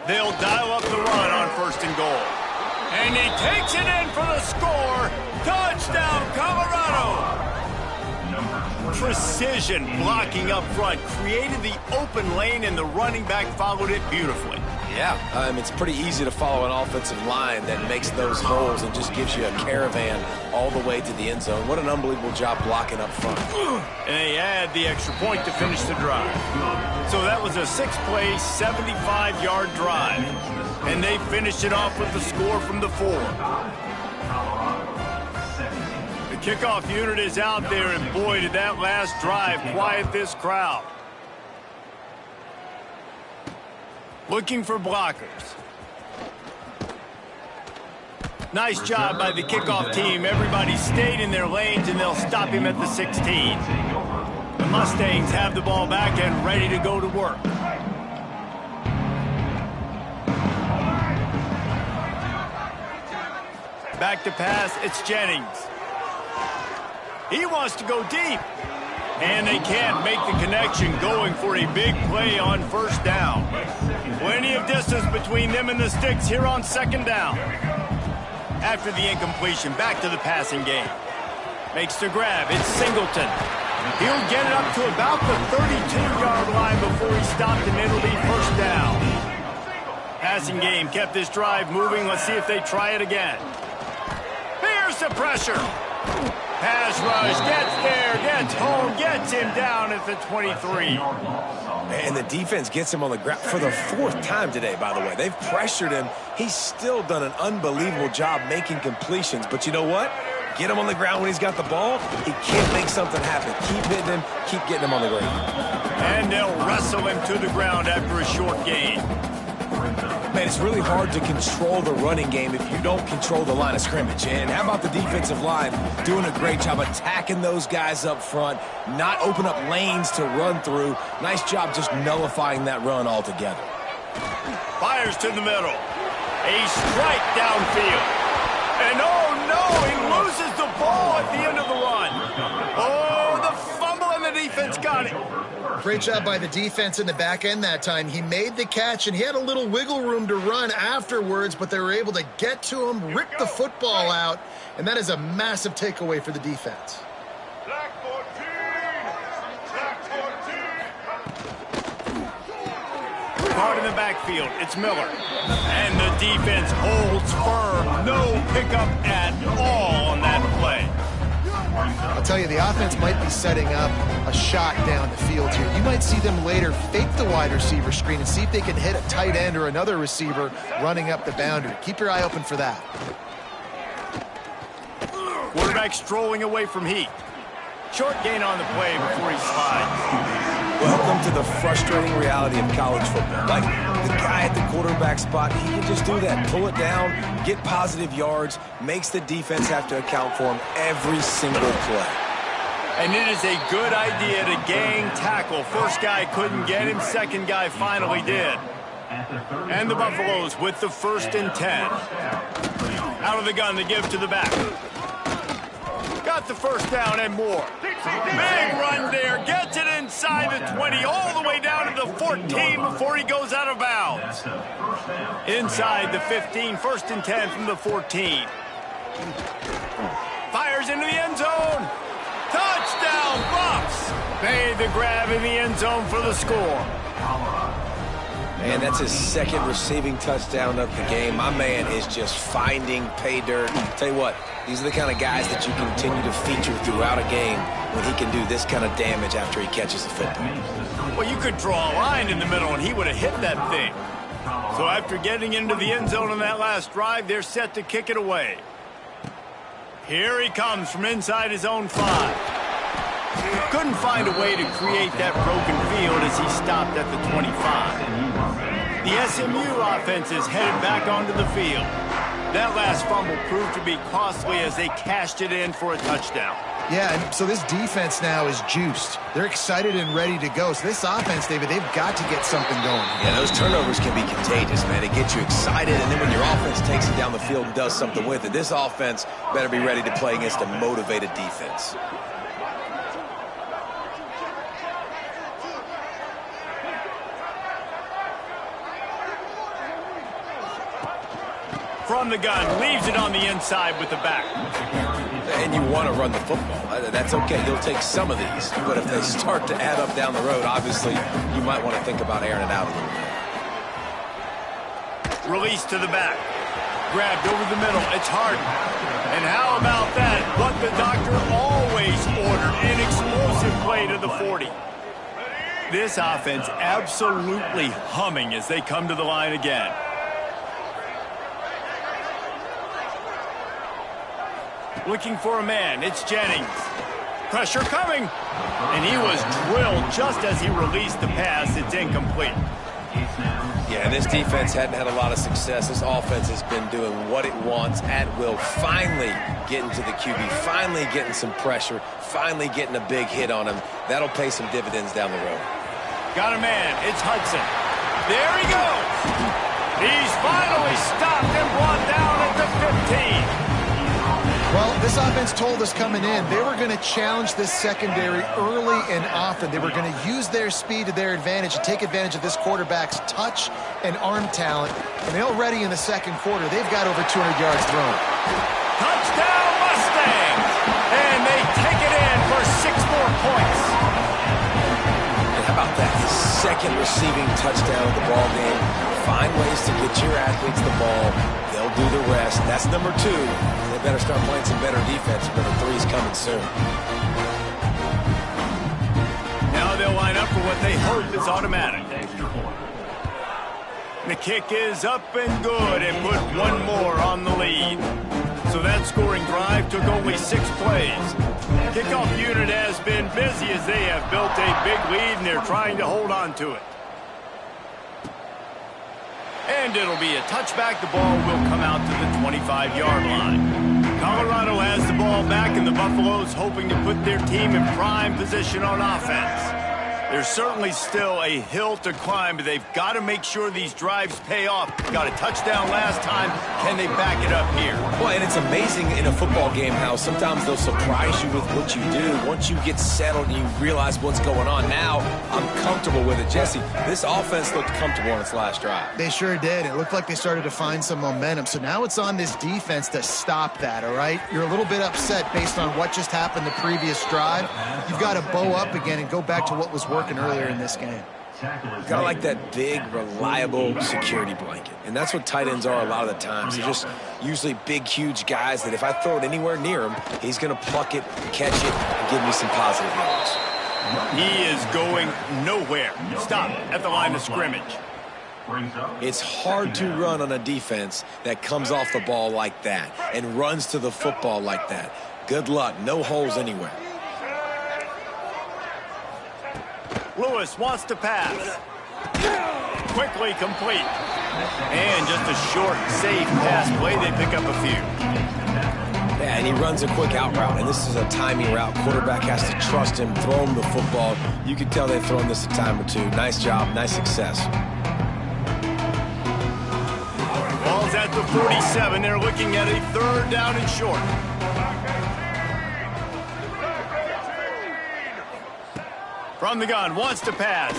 They'll dial up the run on 1st and goal. And he takes it in for the score. Touchdown, Colorado. Precision blocking up front created the open lane, and the running back followed it beautifully. Yeah, it's pretty easy to follow an offensive line that makes those holes and just gives you a caravan all the way to the end zone. What an unbelievable job blocking up front. And they add the extra point to finish the drive. So that was a 6-play, 75-yard drive. And they finished it off with the score from the 4. The kickoff unit is out there, and boy, did that last drive quiet this crowd. Looking for blockers. Nice job by the kickoff team. Everybody stayed in their lanes, and they'll stop him at the 16. The Mustangs have the ball back and ready to go to work. Back to pass, it's Jennings. He wants to go deep. And they can't make the connection, going for a big play on 1st down. Plenty of distance between them and the sticks here on 2nd down. After the incompletion, back to the passing game. Makes the grab, it's Singleton. He'll get it up to about the 32-yard line before he stopped, and it'll be 1st down. Passing game kept this drive moving. Let's see if they try it again. Here's the pressure. Pass rush, gets there, gets home, gets him down at the 23. And the defense gets him on the ground for the 4th time today, by the way. They've pressured him. He's still done an unbelievable job making completions. But you know what? Get him on the ground when he's got the ball. He can't make something happen. Keep hitting him, keep getting him on the ground. And they'll wrestle him to the ground after a short gain. Man, it's really hard to control the running game if you don't control the line of scrimmage. And how about the defensive line doing a great job attacking those guys up front, not open up lanes to run through. Nice job just nullifying that run altogether. Fires to the middle. A strike downfield. And oh no, he loses the ball at the end of the run. Oh, the fumble, and the defense got it. Great job by the defense in the back end that time. He made the catch, and he had a little wiggle room to run afterwards, but they were able to get to him, rip the football out, and that is a massive takeaway for the defense. Black 14! Black 14! Caught in the backfield, it's Miller. And the defense holds firm. No pickup at all on that play. I'll tell you, the offense might be setting up a shot down the field here. You might see them later fake the wide receiver screen and see if they can hit a tight end or another receiver running up the boundary. Keep your eye open for that. Quarterback strolling away from Heat. Short gain on the play before he slides. Welcome to the frustrating reality of college football. Like, the guy at the quarterback spot, he can just do that. Pull it down, get positive yards, makes the defense have to account for him every single play. And it is a good idea to gang tackle. First guy couldn't get him, second guy finally did. And the Buffaloes with the 1st and 10. Out of the gun to give to the back. Got the first down and more. Big run there. Gets it inside the 20, all the way down to the 14 before he goes out of bounds. Inside the 15, 1st and 10 from the 14. Fires into the end zone. Touchdown, Buffs! Made the grab in the end zone for the score. Man, that's his 2nd receiving touchdown of the game. My man is just finding pay dirt. Tell you what, these are the kind of guys that you continue to feature throughout a game when he can do this kind of damage after he catches the football. Well, you could draw a line in the middle, and he would have hit that thing. So after getting into the end zone on that last drive, they're set to kick it away. Here he comes from inside his own 5. Couldn't find a way to create that broken field as he stopped at the 25. The SMU offense is headed back onto the field. That last fumble proved to be costly as they cashed it in for a touchdown. Yeah, and so this defense now is juiced. They're excited and ready to go. So this offense, David, they've got to get something going. Yeah, those turnovers can be contagious, man. It gets you excited, and then when your offense takes it down the field and does something with it, this offense better be ready to play against a motivated defense. From the gun, leaves it on the inside with the back. And you want to run the football. That's okay. You'll take some of these. But if they start to add up down the road, obviously, you might want to think about airing it out a little bit. Release to the back. Grabbed over the middle. It's Harden. And how about that? What the doctor always ordered. An explosive play to the 40. This offense absolutely humming as they come to the line again. Looking for a man. It's Jennings. Pressure coming. And he was drilled just as he released the pass. It's incomplete. Yeah, this defense hadn't had a lot of success. This offense has been doing what it wants at will. Finally getting to the QB. Finally getting some pressure. Finally getting a big hit on him. That'll pay some dividends down the road. Got a man. It's Hudson. There he goes. He's finally stopped and brought down at the 15. Well, this offense told us coming in they were going to challenge this secondary early and often. They were going to use their speed to their advantage and take advantage of this quarterback's touch and arm talent. And already in the 2nd quarter, they've got over 200 yards thrown. Touchdown, Mustangs! And they take it in for 6 more points. And how about that? His 2nd receiving touchdown of the ball game. Find ways to get your athletes the ball. They'll do the rest. That's number 2. They better start playing some better defense. Number 3 is coming soon. Now they'll line up for what they hope is automatic. The kick is up and good and put 1 more on the lead. So that scoring drive took only 6 plays. Kickoff unit has been busy as they have built a big lead and they're trying to hold on to it. And it'll be a touchback. The ball will come out to the 25-yard line. Colorado has the ball back, and the Buffaloes hoping to put their team in prime position on offense. There's certainly still a hill to climb, but they've got to make sure these drives pay off. Got a touchdown last time. Can they back it up here? Well, and it's amazing in a football game how sometimes they'll surprise you with what you do. Once you get settled and you realize what's going on, now I'm comfortable with it. Jesse, this offense looked comfortable on its last drive. They sure did. It looked like they started to find some momentum. So now it's on this defense to stop that, all right? You're a little bit upset based on what just happened the previous drive. You've got to bow up again and go back to what was working earlier in this game. Kind of like that big, reliable security blanket. And that's what tight ends are a lot of the times. They're just usually big, huge guys that if I throw it anywhere near him, he's going to pluck it, catch it, and give me some positive yards. He is going nowhere. Stop at the line of scrimmage. It's hard to run on a defense that comes off the ball like that and runs to the football like that. Good luck. No holes anywhere. Lewis wants to pass. Quickly complete. And just a short, safe pass play. They pick up a few. Yeah, and he runs a quick out route, and this is a timing route. Quarterback has to trust him, throw him the football. You can tell they've thrown this a time or two. Nice job, nice success. Ball's at the 47. They're looking at a 3rd down and short. From the gun, wants to pass.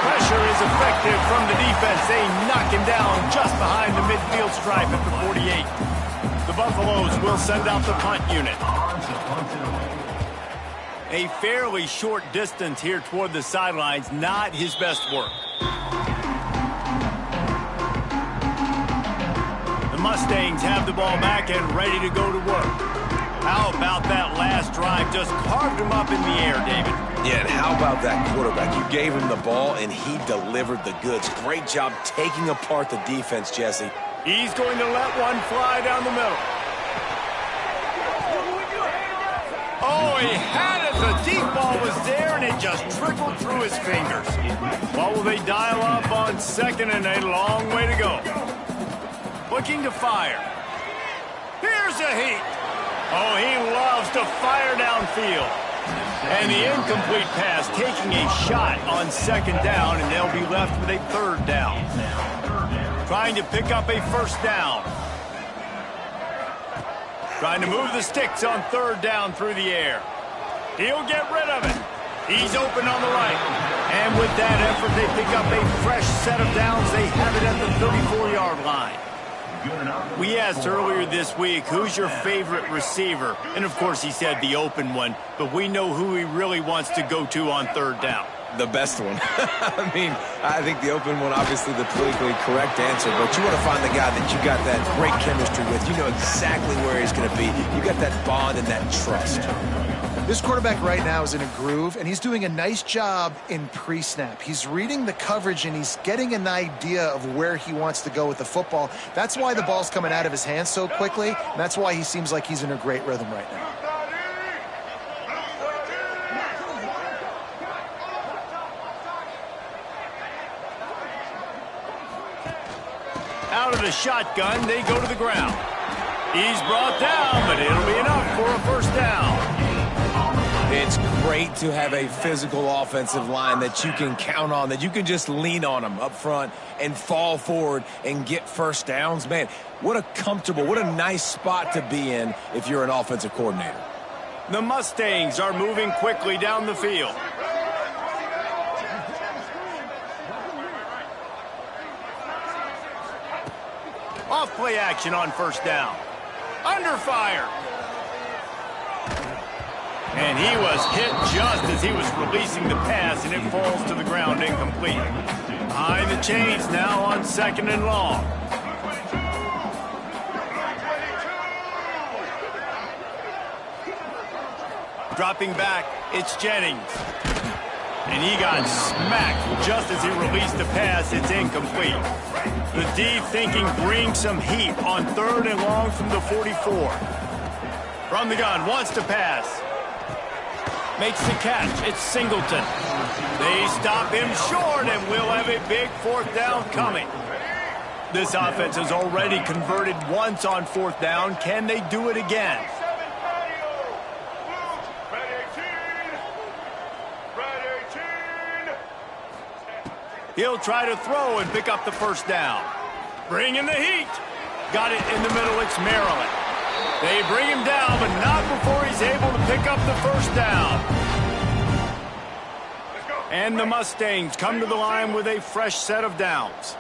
Pressure is effective from the defense. They knock him down just behind the midfield stripe at the 48. The Buffaloes will send out the punt unit. A fairly short distance here toward the sidelines, not his best work. The Mustangs have the ball back and ready to go to work. How about that last drive? Just carved him up in the air, David. Yeah, and how about that quarterback? You gave him the ball, and he delivered the goods. Great job taking apart the defense, Jesse. He's going to let one fly down the middle. Oh, he had it. The deep ball was there, and it just trickled through his fingers. Well, will they dial up on 2nd and a long way to go? Looking to fire. Here's a heat. Oh, he loves to fire downfield. And the incomplete pass taking a shot on 2nd down, and they'll be left with a 3rd down. Trying to pick up a 1st down. Trying to move the sticks on 3rd down through the air. He'll get rid of it. He's open on the right. And with that effort, they pick up a fresh set of downs. They have it at the 34-yard line. We asked earlier this week, who's your favorite receiver? And, of course, he said the open one. But we know who he really wants to go to on 3rd down. The best one. I mean, I think the open one, obviously the politically correct answer, but you want to find the guy that you got that great chemistry with. You know exactly where he's going to be. You got that bond and that trust. This quarterback right now is in a groove, and he's doing a nice job in pre-snap. He's reading the coverage, and he's getting an idea of where he wants to go with the football. That's why the ball's coming out of his hands so quickly, and that's why he seems like he's in a great rhythm right now. Out of the shotgun, they go to the ground. He's brought down, but it'll be enough for a 1st down. It's great to have a physical offensive line that you can count on, that you can just lean on them up front and fall forward and get 1st downs. Man, what a comfortable, what a nice spot to be in if you're an offensive coordinator. The Mustangs are moving quickly down the field. Off play action on 1st down. Under fire. And he was hit just as he was releasing the pass, and it falls to the ground incomplete. Behind the chains now on 2nd and long. Dropping back, it's Jennings. And he got smacked just as he released the pass. It's incomplete. The D thinking bring some heat on 3rd and long from the 44. From the gun, wants to pass. Makes the catch. It's Singleton. They stop him short, and we'll have a big 4th down coming. This offense has already converted once on 4th down. Can they do it again? He'll try to throw and pick up the 1st down. Bring in the heat. Got it in the middle. It's Maryland. They bring him down, but not before he's able to pick up the 1st down. And the Mustangs come to the line with a fresh set of downs.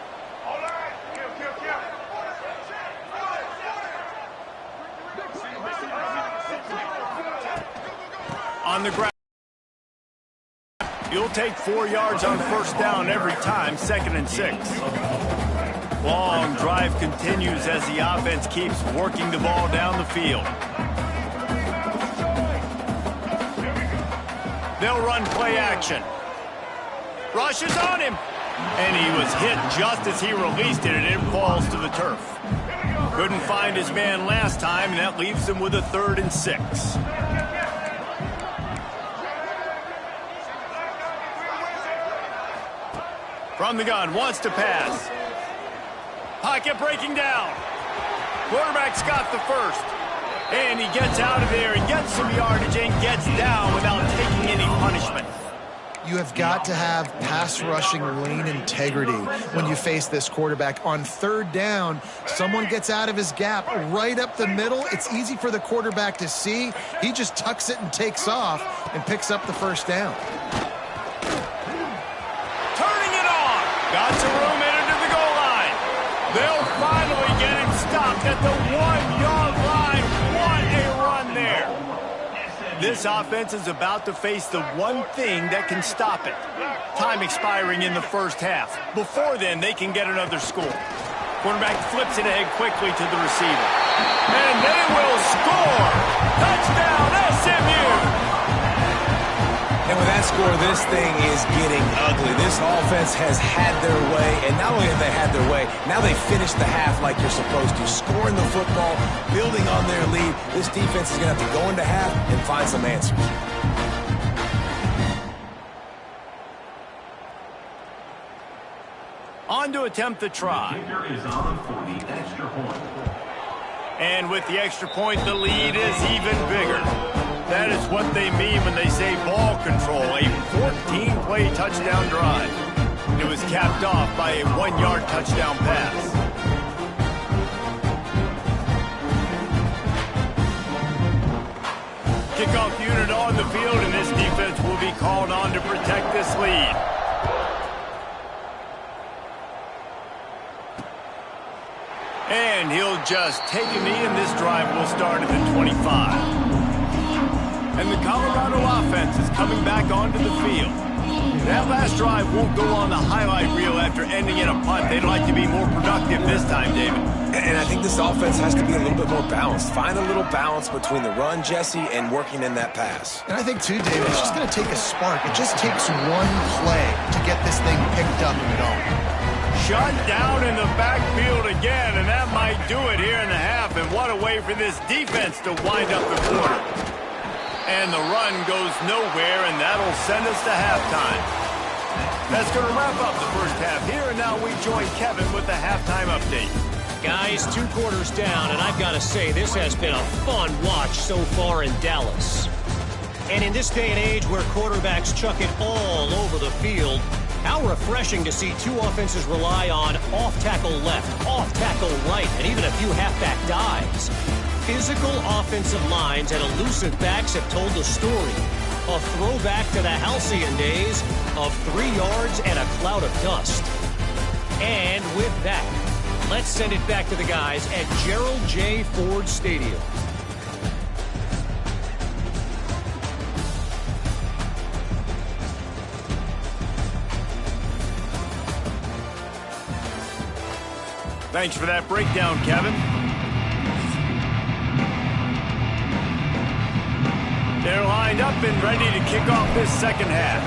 On the ground. You'll take 4 yards on 1st down every time, 2nd and 6. Long drive continues as the offense keeps working the ball down the field. They'll run play action. Rushes on him. And he was hit just as he released it, and it falls to the turf. Couldn't find his man last time, and that leaves him with a 3rd and 6. From the gun, wants to pass. Pocket breaking down. Quarterback's got the first. And he gets out of there and gets some yardage and gets down without taking any punishment. You have got to have pass rushing lane integrity when you face this quarterback. On third down, someone gets out of his gap right up the middle. It's easy for the quarterback to see. He just tucks it and takes off and picks up the first down. Turning it on. Got some room in to the goal line. They'll finally get him stopped at the 1-yard line. What a run there. This offense is about to face the one thing that can stop it. Time expiring in the first half. Before then, they can get another score. Quarterback flips it ahead quickly to the receiver. And they will score! Touchdown, SMU! And with that score, this thing is getting ugly. This offense has had their way, and not only have they had their way, now they finished the half like you're supposed to, scoring the football, building on their lead. This defense is going to have to go into half and find some answers. On to attempt the try. Kicker is on for the extra point. And with the extra point, the lead is even bigger. That is what they mean when they say ball control, a 14-play touchdown drive. It was capped off by a 1-yard touchdown pass. Kickoff unit on the field, and this defense will be called on to protect this lead. And he'll just take a knee, and this drive will start at the 25. And the Colorado offense is coming back onto the field. That last drive won't go on the highlight reel after ending in a punt. They'd like to be more productive this time, David. And I think this offense has to be a little bit more balanced. Find a little balance between the run, Jesse, and working in that pass. And I think, too, David, it's just going to take a spark. It just takes one play to get this thing picked up and going. Shut down in the backfield again, and that might do it here in the half. And what a way for this defense to wind up the quarter. And the run goes nowhere, and that'll send us to halftime. That's going to wrap up the first half here, and now we join Kevin with the halftime update. Guys, 2 quarters down, and I've got to say, this has been a fun watch so far in Dallas. And in this day and age where quarterbacks chuck it all over the field, how refreshing to see 2 offenses rely on off-tackle left, off-tackle right, and even a few halfback dives. Physical offensive lines and elusive backs have told the story. A throwback to the halcyon days of 3 yards and a cloud of dust. And with that, let's send it back to the guys at Gerald J. Ford Stadium. Thanks for that breakdown, Kevin. They're lined up and ready to kick off this second half.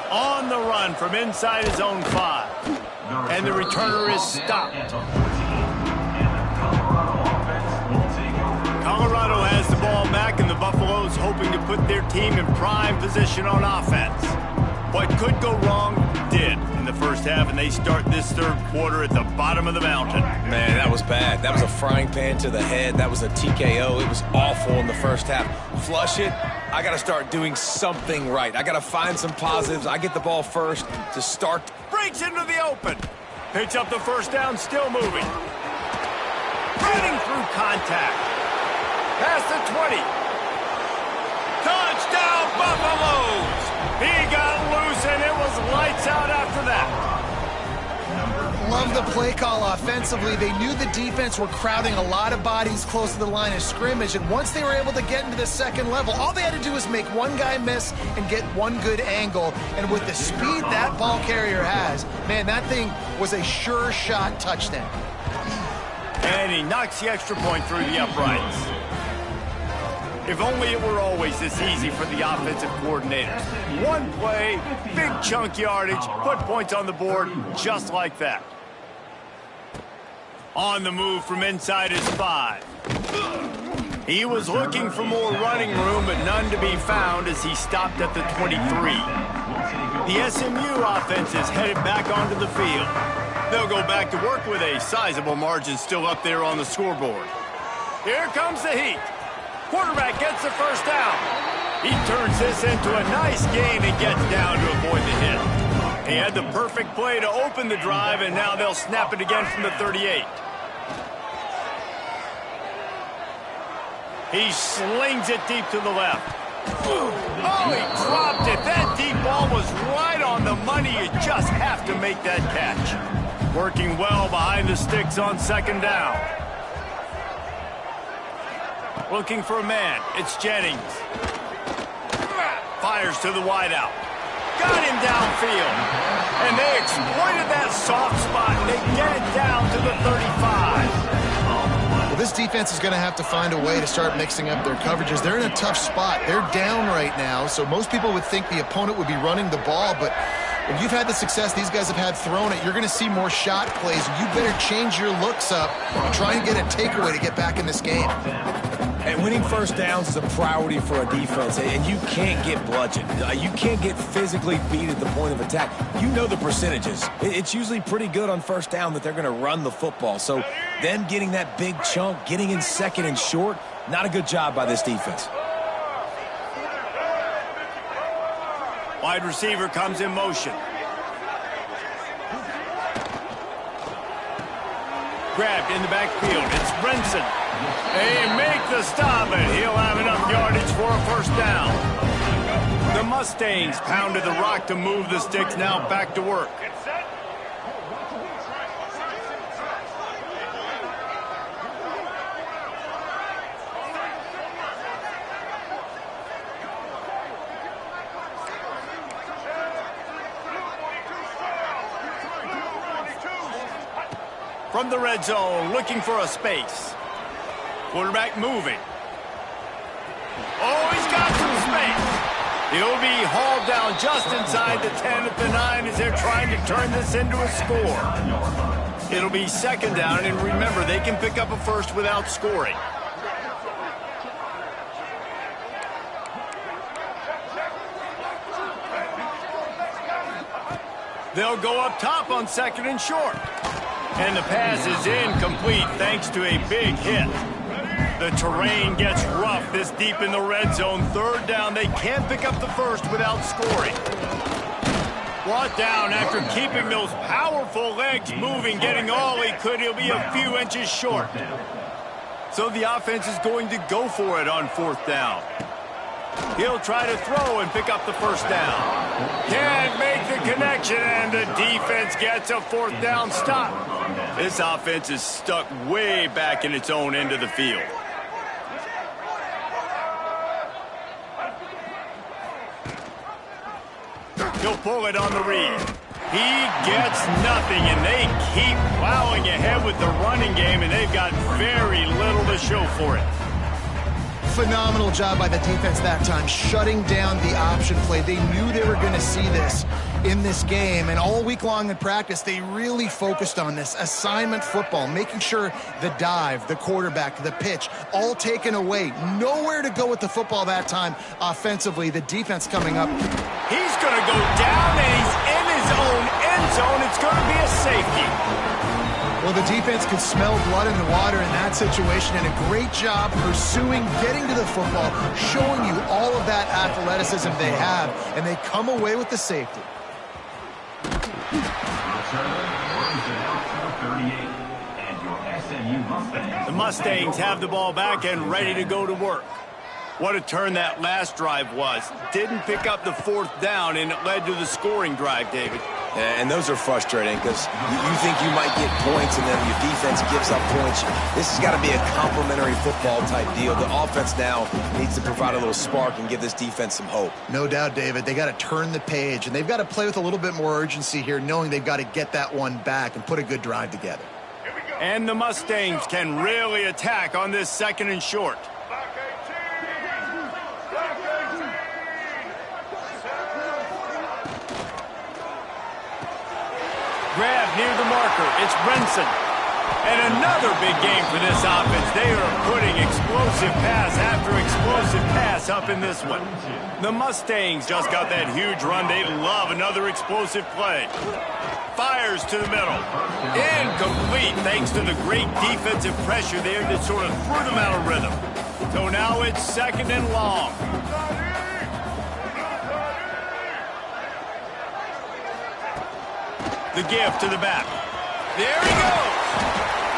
On the run from inside his own 5. And the returner is stopped. Colorado has the ball back, and the Buffaloes hoping to put their team in prime position on offense. What could go wrong did in the first half, and they start this third quarter at the bottom of the mountain. Man, that was bad. That was a frying pan to the head. That was a TKO. It was awful in the first half. Flush it. I got to start doing something right. I got to find some positives. I get the ball first to start. Breaks into the open. Picks up the first down, still moving. Running through contact. Past the 20. Touchdown, Buffaloes! He got loose, and it was lights out after that. Love the play call offensively. They knew the defense were crowding a lot of bodies close to the line of scrimmage, and once they were able to get into the second level, all they had to do was make one guy miss and get one good angle. And with the speed that ball carrier has, man, that thing was a sure shot touchdown. And he knocks the extra point through the uprights. If only it were always this easy for the offensive coordinators. One play, big chunk yardage, put points on the board just like that. On the move from inside his 5. He was looking for more running room, but none to be found as he stopped at the 23. The SMU offense is headed back onto the field. They'll go back to work with a sizable margin still up there on the scoreboard. Here comes the heat. Quarterback gets the first down. He turns this into a nice gain and gets down to avoid the hit. He had the perfect play to open the drive, and now they'll snap it again from the 38. He slings it deep to the left. Oh, he dropped it. That deep ball was right on the money. You just have to make that catch. Working well behind the sticks on second down. Looking for a man. It's Jennings. Fires to the wideout. Got him downfield. And they exploited that soft spot. They get it down to the 35. Well, this defense is going to have to find a way to start mixing up their coverages. They're in a tough spot. They're down right now, so most people would think the opponent would be running the ball, but when you've had the success these guys have had throwing it, you're going to see more shot plays. You better change your looks up and try and get a takeaway to get back in this game. And winning first downs is a priority for a defense, and you can't get bludgeoned. You can't get physically beat at the point of attack. You know the percentages. It's usually pretty good on first down that they're going to run the football. So them getting that big chunk, getting in second and short, not a good job by this defense. Wide receiver comes in motion. Grabbed in the backfield. It's Brinson. They make the stop, and he'll have enough yardage for a first down. The Mustangs pounded the rock to move the sticks, now back to work. From the red zone, looking for a space. Quarterback moving. Oh, he's got some space. He'll be hauled down just inside the 10 at the 9 as they're trying to turn this into a score. It'll be second down, and remember, they can pick up a first without scoring. They'll go up top on second and short. And the pass is incomplete thanks to a big hit. The terrain gets rough this deep in the red zone. Third down, they can't pick up the first without scoring. Brought down after keeping those powerful legs moving, getting all he could. He'll be a few inches short. So the offense is going to go for it on fourth down. He'll try to throw and pick up the first down. Can't make the connection, and the defense gets a fourth down stop. This offense is stuck way back in its own end of the field. He'll pull it on the read. He gets nothing, and they keep plowing ahead with the running game, and they've got very little to show for it. Phenomenal job by the defense that time, shutting down the option play. They knew they were going to see this in this game, and all week long in practice, they really focused on this assignment football, making sure the dive, the quarterback, the pitch, all taken away. Nowhere to go with the football that time offensively. The defense coming up. He's going to go down, and he's in his own end zone. It's going to be a safety. Well, the defense could smell blood in the water in that situation, and a great job pursuing, getting to the football, showing you all of that athleticism they have, and they come away with the safety. The Mustangs have the ball back and ready to go to work. What a turn that last drive was. Didn't pick up the fourth down, and it led to the scoring drive, David. And those are frustrating because you think you might get points and then your defense gives up points. This has got to be a complementary football type deal. The offense now needs to provide a little spark and give this defense some hope. No doubt, David. They got to turn the page, and they've got to play with a little bit more urgency here, knowing they've got to get that one back and put a good drive together. And the Mustangs can really attack on this second and short. Grab near the marker. It's Brinson. And another big game for this offense. They are putting explosive pass after explosive pass up in this one. The Mustangs just got that huge run. They love another explosive play. Fires to the middle. Incomplete thanks to the great defensive pressure there that sort of threw them out of rhythm. So now it's 2nd and long. The give to the back. There he goes.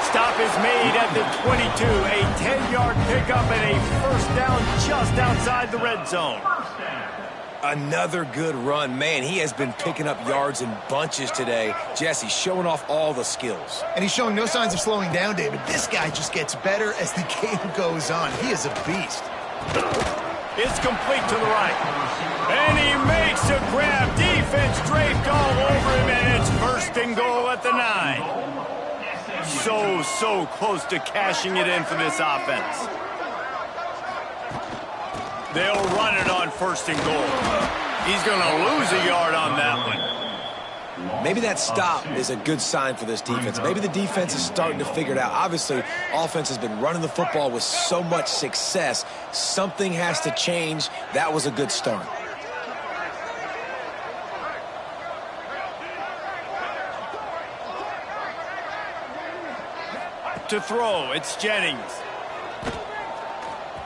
Stop is made at the 22. A 10-yard pickup and a first down just outside the red zone. Another good run. Man, he has been picking up yards in bunches today. Jesse showing off all the skills. And he's showing no signs of slowing down, David. This guy just gets better as the game goes on. He is a beast. It's complete to the right. And he makes a grab. Defense draped all over him, and it's 1st and goal at the 9. So close to cashing it in for this offense. They'll run it on 1st and goal. He's going to lose a yard on that one. Maybe that stop is a good sign for this defense. Maybe the defense is starting to figure it out. Obviously, offense has been running the football with so much success. Something has to change. That was a good start. To throw, it's Jennings.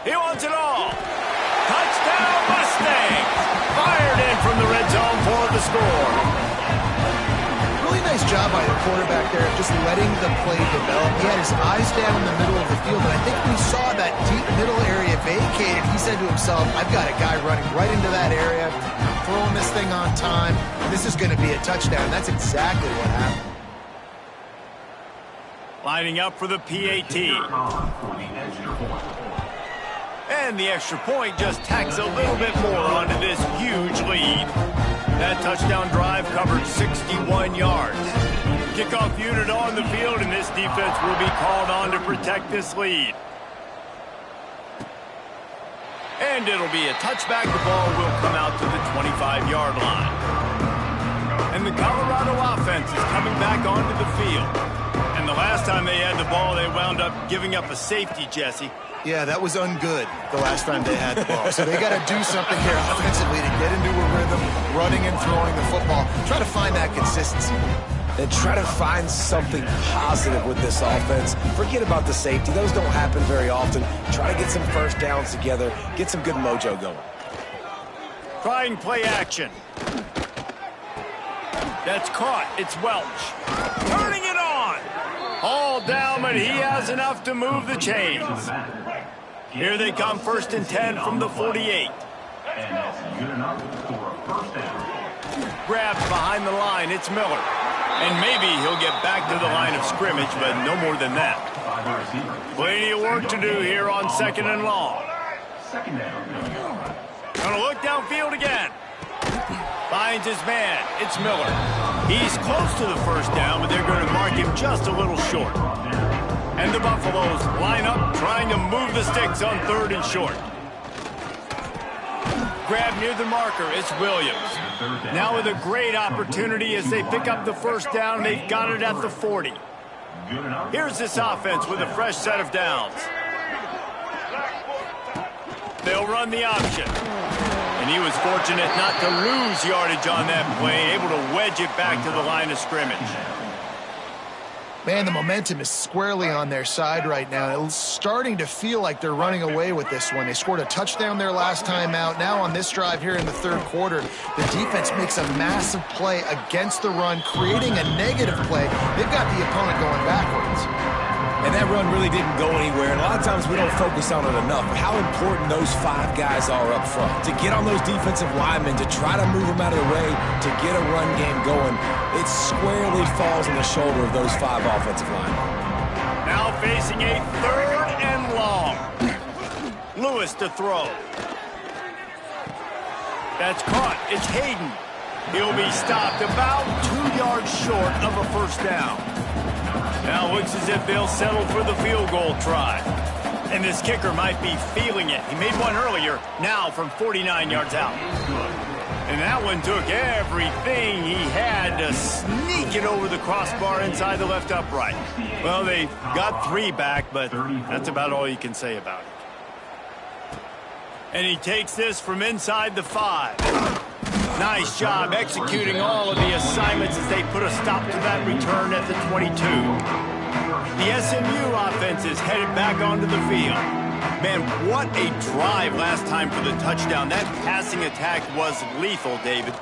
He wants it all. Touchdown, Mustangs! Fired in from the red zone for the score. Really nice job by the quarterback there of just letting the play develop. He had his eyes down in the middle of the field, and I think when he saw that deep middle area vacated, he said to himself, I've got a guy running right into that area. I'm throwing this thing on time. This is going to be a touchdown. That's exactly what happened. Lining up for the PAT. And the extra point just tacks a little bit more onto this huge lead. That touchdown drive covered 61 yards. Kickoff unit on the field, and this defense will be called on to protect this lead. And it'll be a touchback. The ball will come out to the 25-yard line. And the Colorado offense is coming back onto the field. And the last time they had the ball, they wound up giving up a safety, Jesse. Yeah, that was ungood the last time they had the ball. So they got to do something here offensively to get into a rhythm, running and throwing the football. Try to find that consistency. And try to find something positive with this offense. Forget about the safety. Those don't happen very often. Try to get some first downs together. Get some good mojo going. Trying play action. That's caught. It's Welch. Turning it on. All down, but he has enough to move the chains. Here they come, 1st and 10 from the 48. Grabs behind the line. It's Miller. And maybe he'll get back to the line of scrimmage, but no more than that. Plenty of work to do here on 2nd and long. Gonna look downfield again. Finds his man. It's Miller. He's close to the first down, but they're going to mark him just a little short. And the Buffaloes line up, trying to move the sticks on 3rd and short. Grab near the marker. It's Williams. Now with a great opportunity as they pick up the first down. They've got it at the 40. Here's this offense with a fresh set of downs. They'll run the option. And he was fortunate not to lose yardage on that play, able to wedge it back to the line of scrimmage. Man, the momentum is squarely on their side right now. It's starting to feel like they're running away with this one. They scored a touchdown their last time out. Now on this drive here in the 3rd quarter, the defense makes a massive play against the run, creating a negative play. They've got the opponent going backwards. And that run really didn't go anywhere. And a lot of times we don't focus on it enough. How important those 5 guys are up front. To get on those defensive linemen, to try to move them out of the way, to get a run game going, it squarely falls on the shoulder of those 5 offensive linemen. Now facing a 3rd and long. Lewis to throw. That's caught. It's Hayden. He'll be stopped about 2 yards short of a first down. Now looks as if they'll settle for the field goal try. And this kicker might be feeling it. He made one earlier, now from 49 yards out. And that one took everything he had to sneak it over the crossbar inside the left upright. Well, they got 3 back, but that's about all you can say about it. And he takes this from inside the 5. Nice job executing all of the assignments as they put a stop to that return at the 22. The SMU offense is headed back onto the field. Man, what a drive last time for the touchdown. That passing attack was lethal, David.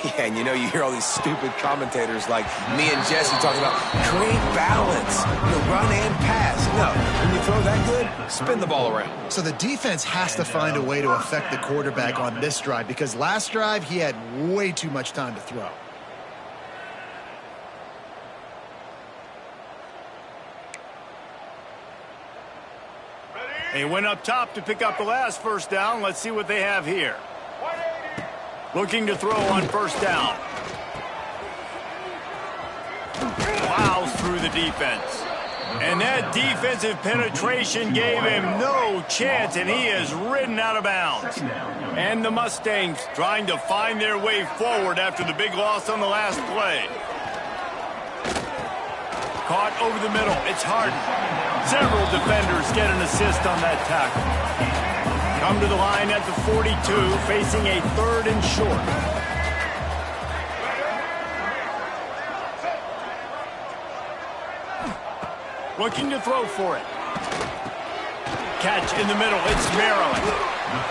Yeah, and you know, you hear all these stupid commentators like me and Jesse talking about create balance, run and pass. No, when you throw that good, spin the ball around. So the defense has to find a way to affect the quarterback on this drive because last drive he had way too much time to throw. He went up top to pick up the last first down. Let's see what they have here. Looking to throw on first down. Plows through the defense. And that defensive penetration gave him no chance, and he is ridden out of bounds. And the Mustangs trying to find their way forward after the big loss on the last play. Caught over the middle. It's Harden. Several defenders get an assist on that tackle. Come to the line at the 42, facing a 3rd and short. Looking to throw for it. Catch in the middle. It's Maryland.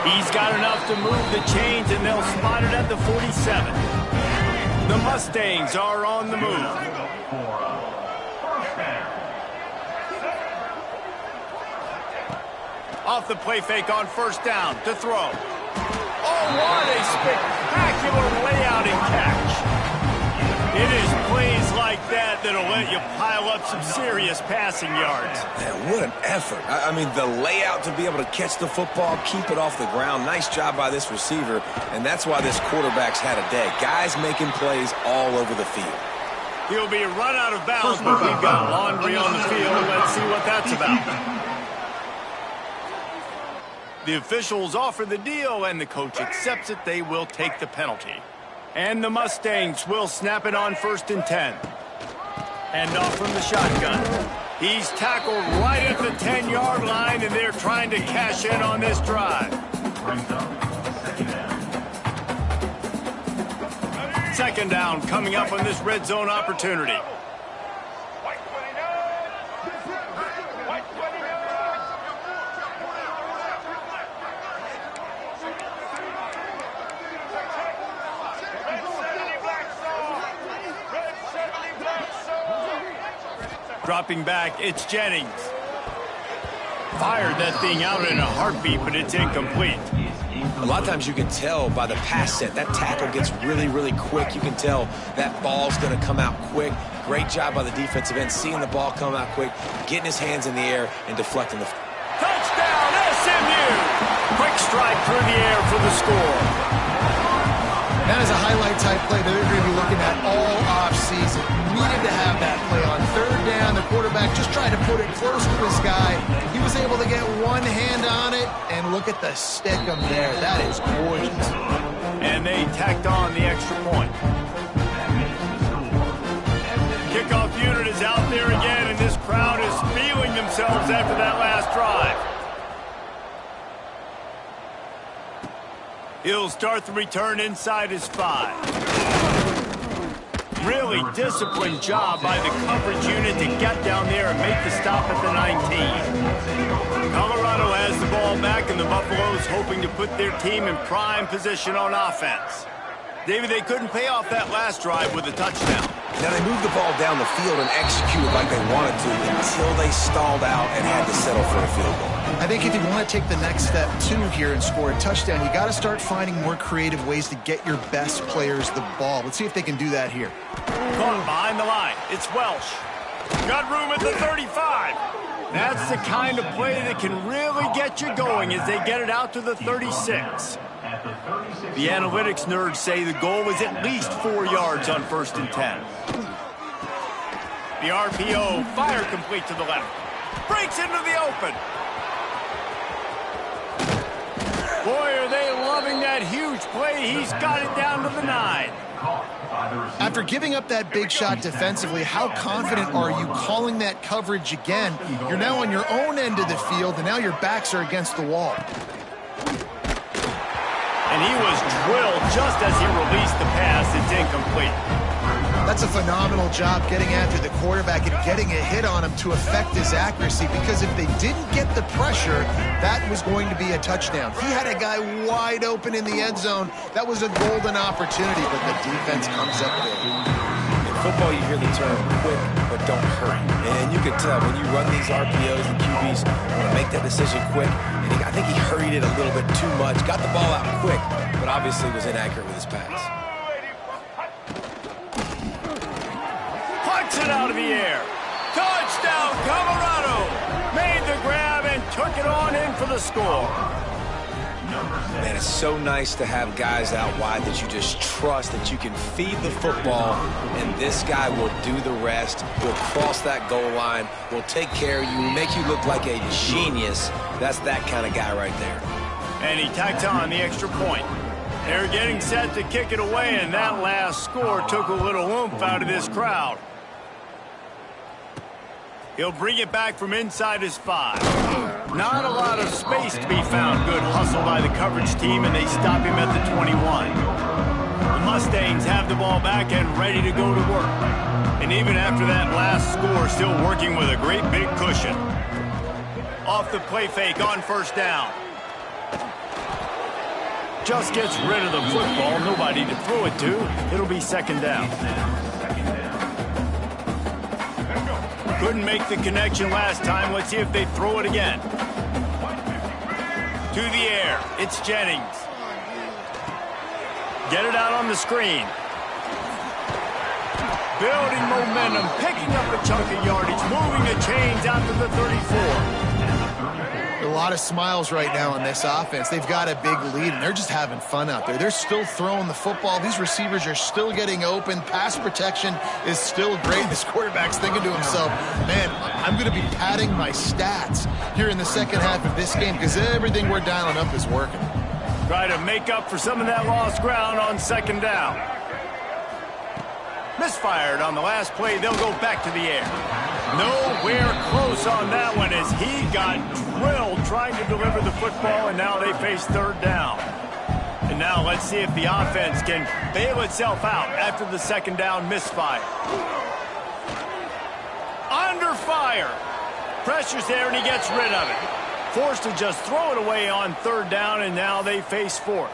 He's got enough to move the chains, and they'll spot it at the 47. The Mustangs are on the move. Off the play fake on first down to throw. Oh, what a spectacular layout and catch. It is plays like that that'll let you pile up some serious passing yards. Man, what an effort. I mean, the layout to be able to catch the football, keep it off the ground. Nice job by this receiver, and that's why this quarterback's had a day. Guys making plays all over the field. He'll be run out of bounds, but we've got laundry on the field. Let's see what that's about. The officials offer the deal, and the coach accepts it. They will take the penalty. And the Mustangs will snap it on 1st and 10. And off from the shotgun. He's tackled right at the 10-yard line, and they're trying to cash in on this drive. Second down coming up on this red zone opportunity. Dropping back, it's Jennings. Fired that thing out in a heartbeat, but it's incomplete. A lot of times you can tell by the pass set, that tackle gets really, really quick. You can tell that ball's going to come out quick. Great job by the defensive end, seeing the ball come out quick, getting his hands in the air, and deflecting the... Touchdown, SMU! Quick strike through the air for the score. That is a highlight-type play that they're going to be looking at all offseason. Needed to have that play on 3rd down. The quarterback just tried to put it close to his guy. He was able to get one hand on it, and look at the stick-em there. That is gorgeous. And they tacked on the extra point. Kickoff unit is out there again, and this crowd is feeling themselves after that last drive. He'll start the return inside his 5. Really disciplined job by the coverage unit to get down there and make the stop at the 19. Colorado has the ball back, and the Buffaloes hoping to put their team in prime position on offense. David, they couldn't pay off that last drive with a touchdown. Now, they moved the ball down the field and executed like they wanted to until they stalled out and had to settle for a field goal. I think if you want to take the next step, too, here and score a touchdown, you got to start finding more creative ways to get your best players the ball. Let's see if they can do that here. Caught behind the line. It's Welsh. Got room at the 35. That's the kind of play that can really get you going as they get it out to the 36. The analytics nerds say the goal was at least 4 yards on 1st and 10. The RPO, fire complete to the left. Breaks into the open. Boy, are they loving that huge play. He's got it down to the 9. After giving up that big shot defensively, how confident are you calling that coverage again? You're now on your own end of the field, and now your backs are against the wall. And he was drilled just as he released the pass. It's incomplete. That's a phenomenal job getting after the quarterback and getting a hit on him to affect his accuracy, because if they didn't get the pressure, that was going to be a touchdown. He had a guy wide open in the end zone. That was a golden opportunity, but the defense comes up big. In football, you hear the term quick, but don't hurry. And you can tell when you run these RPOs, the QBs want to make that decision quick. And I think he hurried it a little bit too much, got the ball out quick, but obviously was inaccurate with his pass. It out of the air. Touchdown, Colorado. Made the grab and took it on in for the score. Man, it's so nice to have guys out wide that you just trust that you can feed the football, and this guy will do the rest. Will cross that goal line, will take care of you, make you look like a genius. That's that kind of guy right there. And he tacked on the extra point. They're getting set to kick it away, and that last score took a little oomph out of this crowd. He'll bring it back from inside his 5. Not a lot of space to be found. Good hustle by the coverage team, and they stop him at the 21. The Mustangs have the ball back and ready to go to work. And even after that last score, still working with a great big cushion. Off the play fake on first down. Just gets rid of the football. Nobody to throw it to. It'll be second down. Couldn't make the connection last time. Let's see if they throw it again. To the air. It's Jennings. Get it out on the screen. Building momentum. Picking up a chunk of yardage. Moving the chains out to the 34. A lot of smiles right now in this offense. They've got a big lead, and they're just having fun out there. They're still throwing the football. These receivers are still getting open. Pass protection is still great. This quarterback's thinking to himself, man, I'm going to be padding my stats here in the second half of this game because everything we're dialing up is working. Try to make up for some of that lost ground on second down. Misfired on the last play. They'll go back to the air. Nowhere close on that one as he got drilled trying to deliver the football, and now they face third down. And now let's see if the offense can bail itself out after the second down misfire. Under fire. Pressure's there, and he gets rid of it. Forced to just throw it away on third down, and now they face fourth.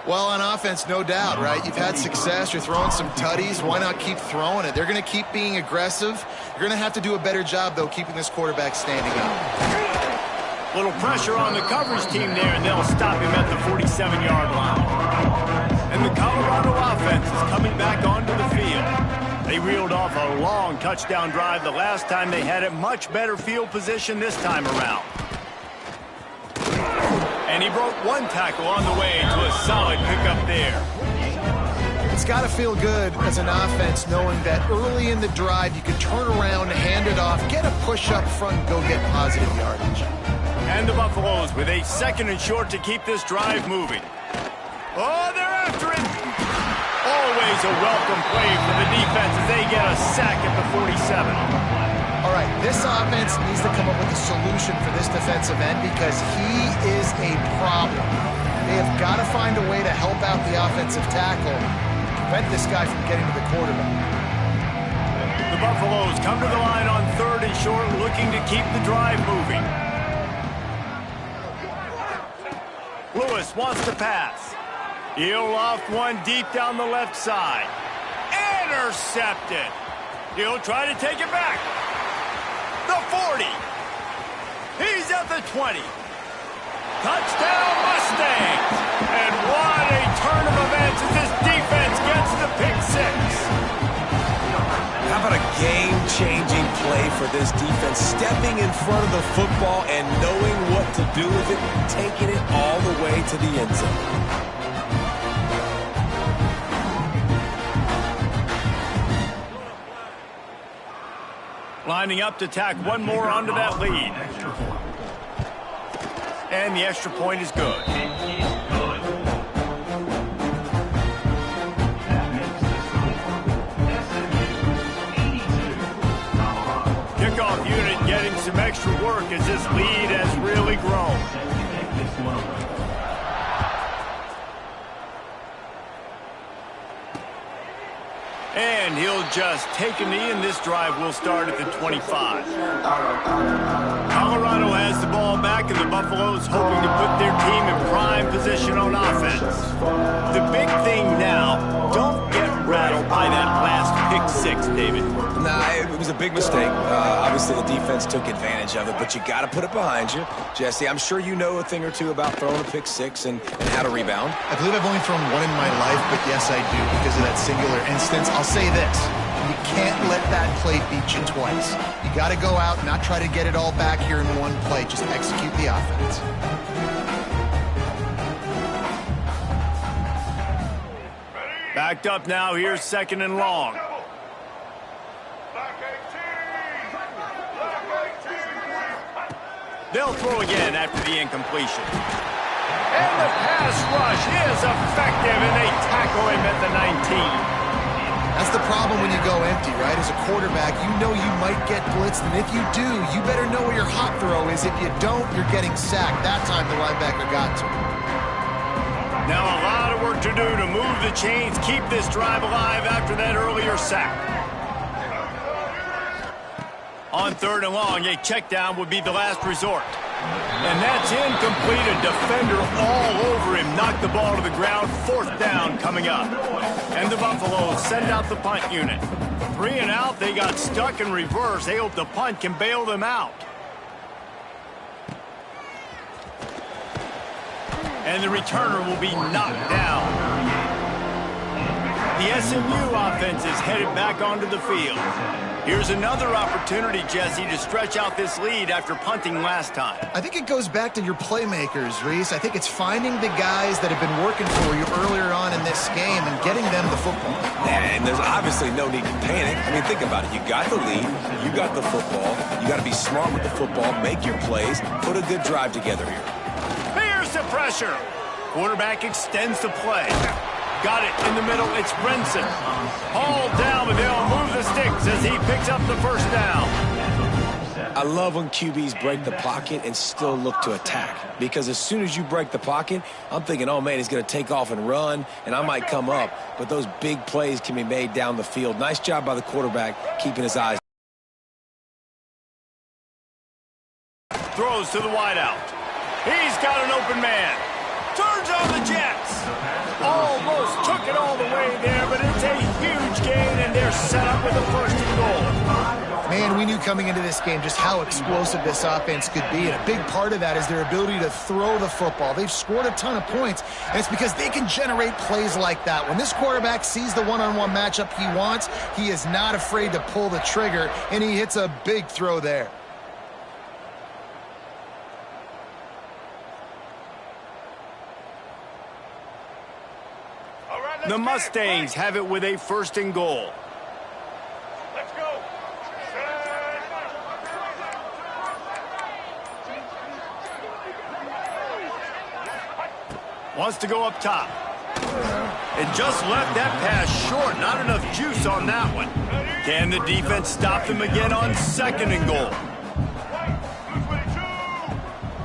Well, on offense, no doubt, right? You've had success. You're throwing some tutties. Why not keep throwing it? They're going to keep being aggressive. You're going to have to do a better job, though, keeping this quarterback standing up. Little pressure on the coverage team there, and they'll stop him at the 47-yard line. And the Colorado offense is coming back onto the field. They reeled off a long touchdown drive the last time they had it. Much better field position this time around. And he broke one tackle on the way to a solid pickup there. It's got to feel good as an offense knowing that early in the drive you can turn around, hand it off, get a push up front, and go get positive yardage. And the Buffaloes with a second and short to keep this drive moving. Oh, they're after it. Always a welcome play for the defense as they get a sack at the 47. All right, this offense needs to come up with a solution for this defensive end because he is a problem. They have got to find a way to help out the offensive tackle, prevent this guy from getting to the quarterback. The Buffaloes come to the line on third and short, looking to keep the drive moving. Lewis wants to pass. He'll loft one deep down the left side. Intercepted. He'll try to take it back. The 40. He's at the 20. Touchdown Mustangs. And what a turn of events as this defense gets the pick six. How about a game-changing play for this defense? Stepping in front of the football and knowing what to do with it, taking it all the way to the end zone. Lining up to tack one more onto that lead. And the extra point is good. Kickoff unit getting some extra work as this lead has really grown. And he'll just take a knee, and this drive will start at the 25. Colorado has the ball back, and the Buffaloes hoping to put their team in prime position on offense. The big thing now, don't get rattled by that last pick six, David. Nah, it was a big mistake. Obviously, the defense took advantage of it, but you got to put it behind you. Jesse, I'm sure you know a thing or two about throwing a pick six and how to rebound. I believe I've only thrown one in my life, but yes, I do because of that singular instance. I'll say this. You can't let that play beat you twice. You got to go out and not try to get it all back here in one play. Just execute the offense. Backed up now. Here's second and long. They'll throw again after the incompletion. And the pass rush is effective, and they tackle him at the 19. That's the problem when you go empty, right? As a quarterback, you know you might get blitzed, and if you do, you better know where your hot throw is. If you don't, you're getting sacked. That time the linebacker got to him. Now a lot of work to do to move the chains, keep this drive alive after that earlier sack. On third and long, a check down would be the last resort. And that's incomplete. A defender all over him. Knocked the ball to the ground. Fourth down coming up. And the Buffaloes send out the punt unit. 3 and out. They got stuck in reverse. They hope the punt can bail them out. And the returner will be knocked down. The SMU offense is headed back onto the field. Here's another opportunity, Jesse, to stretch out this lead after punting last time. I think it goes back to your playmakers, Reese. I think it's finding the guys that have been working for you earlier on in this game and getting them the football. And there's obviously no need to panic. I mean, think about it. You got the lead. You got the football. You got to be smart with the football. Make your plays. Put a good drive together here. Here's the pressure. Quarterback extends the play. Got it in the middle. It's Brinson. Hauled down, but they'll move the sticks as he picks up the first down. I love when QBs break the pocket and still look to attack. Because as soon as you break the pocket, I'm thinking, oh, man, he's going to take off and run, and I might come up. But those big plays can be made down the field. Nice job by the quarterback keeping his eyes. Throws to the wideout. He's got an open man. Turns on the Jets. Almost took it all the way there, but it's a huge gain, and they're set up with a first and goal. Man, we knew coming into this game just how explosive this offense could be, and a big part of that is their ability to throw the football. They've scored a ton of points, and it's because they can generate plays like that. When this quarterback sees the one-on-one matchup he wants, he is not afraid to pull the trigger, and he hits a big throw there. The Mustangs have it with a first and goal. Let's go. Wants to go up top. And just left that pass short. Not enough juice on that one. Can the defense stop them again on second and goal?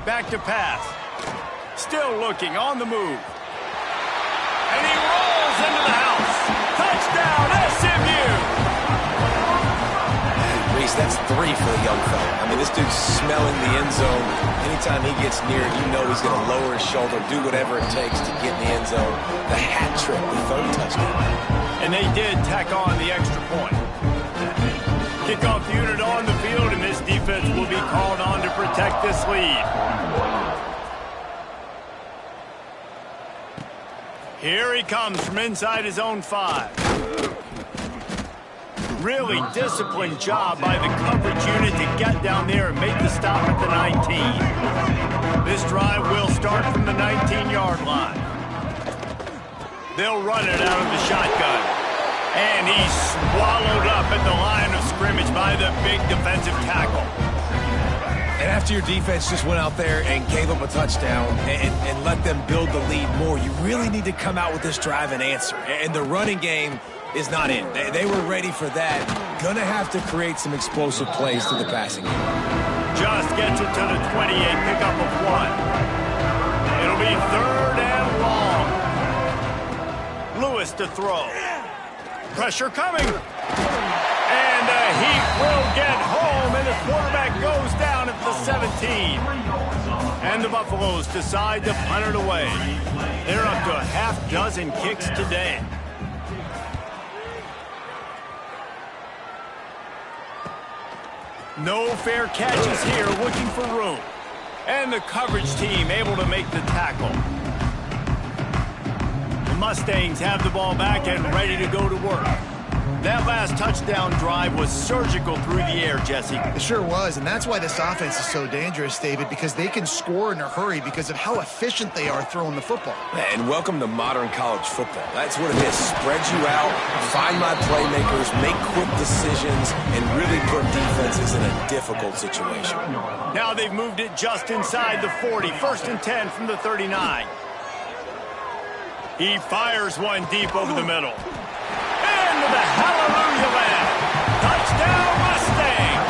Back to pass. Still looking on the move. And he rolls into the house. Touchdown, SMU! Reese, that's 3 for the young fella. I mean, this dude's smelling the end zone. Anytime he gets near it, you know he's going to lower his shoulder, do whatever it takes to get in the end zone. The hat trick, the third touchdown. And they did tack on the extra point. Kickoff unit on the field, and this defense will be called on to protect this lead. Here he comes from inside his own 5. Really disciplined job by the coverage unit to get down there and make the stop at the 19. This drive will start from the 19-yard line. They'll run it out of the shotgun. And he's swallowed up at the line of scrimmage by the big defensive tackle. And after your defense just went out there and gave up a touchdown and let them build the lead more, you really need to come out with this drive and answer. And the running game is not in. They were ready for that. Gonna have to create some explosive plays through the passing game. Just gets it to the 28, pickup of 1. It'll be 3rd and long. Lewis to throw. Pressure coming. And the Heat will get home, and the quarterback goes down at the 17. And the Buffaloes decide to punt it away. They're up to a half-dozen kicks today. No fair catches here, looking for room. And the coverage team able to make the tackle. The Mustangs have the ball back and ready to go to work. That last touchdown drive was surgical through the air, Jesse. It sure was, and that's why this offense is so dangerous, David, because they can score in a hurry because of how efficient they are throwing the football. And welcome to modern college football. That's what it is. Spread you out, find my playmakers, make quick decisions, and really put defenses in a difficult situation. Now they've moved it just inside the 40. 1st and 10 from the 39. He fires one deep over the middle. Into the hallelujah land. Touchdown, Mustang!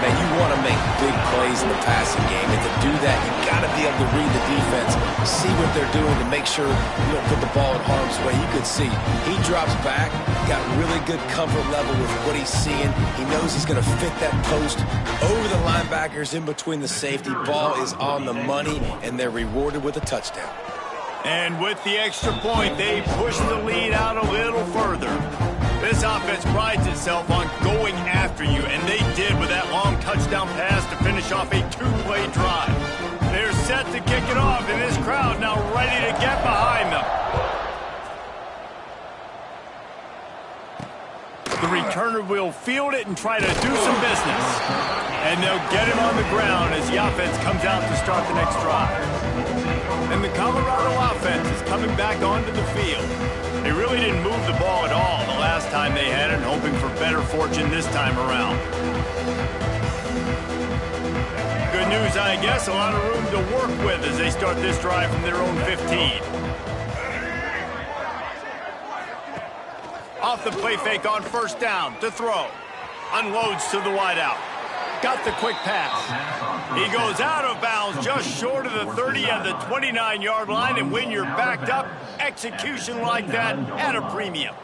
Man, you want to make big plays in the passing game, and to do that, you got to be able to read the defense, see what they're doing to make sure you don't put the ball in harm's way. You could see he drops back, got really good comfort level with what he's seeing. He knows he's going to fit that post over the linebackers in between the safety. Ball is on the money, and they're rewarded with a touchdown. And with the extra point, they push the lead out a little further. This offense prides itself on going after you, and they did with that long touchdown pass to finish off a 2-play drive. They're set to kick it off, and this crowd now ready to get behind them. The returner will field it and try to do some business. And they'll get him on the ground as the offense comes out to start the next drive. And the Colorado offense is coming back onto the field. They really didn't move the ball at all the last time they had it, hoping for better fortune this time around. Good news, I guess, a lot of room to work with as they start this drive from their own 15. Off the play fake on 1st down to throw. Unloads to the wideout. Got the quick pass. He goes out of bounds just short of the 30 at the 29-yard line, and when you're backed up, execution like that at a premium.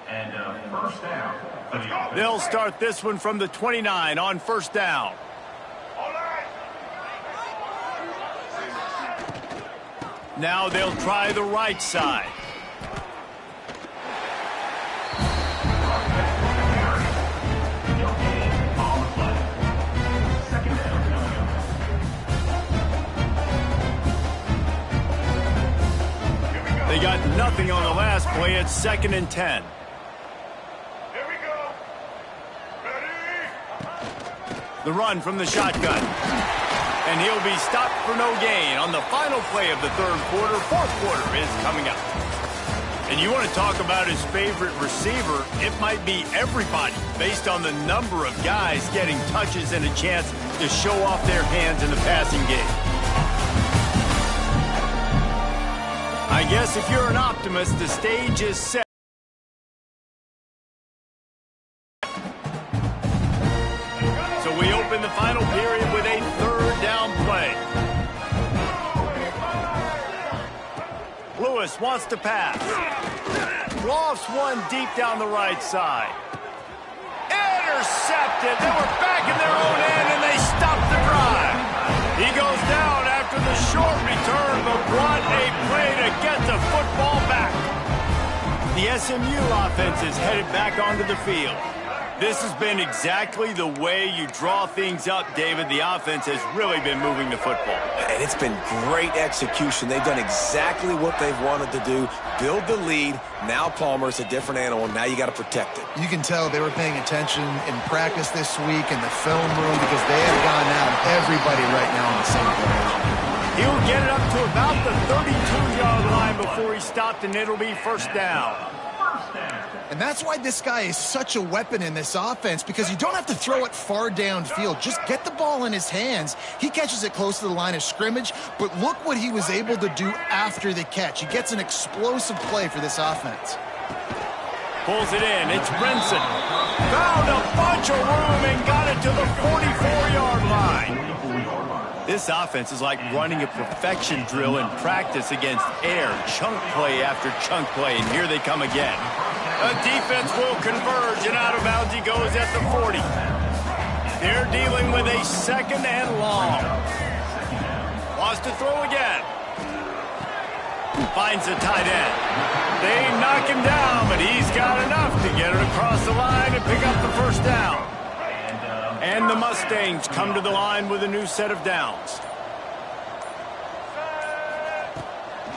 And 1st down. They'll start this one from the 29 on 1st down. Now they'll try the right side. They got nothing on the last play. It's 2nd and 10. Here we go. Ready? The run from the shotgun. And he'll be stopped for no gain on the final play of the 3rd quarter. 4th quarter is coming up. And you want to talk about his favorite receiver, it might be everybody based on the number of guys getting touches and a chance to show off their hands in the passing game. I guess if you're an optimist, the stage is set. So we open the final period with a 3rd down play. Lewis wants to pass. Lofts one deep down the right side. Intercepted. They were back in their own end, and they stopped the drive. He goes down after the short return, but what a play to get the football back. The SMU offense is headed back onto the field. This has been exactly the way you draw things up, David. The offense has really been moving the football. And it's been great execution. They've done exactly what they've wanted to do. Build the lead. Now Palmer's a different animal. Now you got to protect it. You can tell they were paying attention in practice this week in the film room because they have gone out everybody right now on the same page. He'll get it up to about the 32-yard line before he stopped, and it'll be 1st down. And that's why this guy is such a weapon in this offense, because you don't have to throw it far downfield. Just get the ball in his hands. He catches it close to the line of scrimmage, but look what he was able to do after the catch. He gets an explosive play for this offense. Pulls it in. It's Brinson. Found a bunch of room and got it to the 44-yard line. This offense is like running a perfection drill in practice against air. Chunk play after chunk play, and here they come again. The defense will converge, and out of bounds he goes at the 40. They're dealing with a second and long. Wants to throw again. Finds the tight end. They knock him down, but he's got enough to get it across the line and pick up the first down. And the Mustangs come to the line with a new set of downs.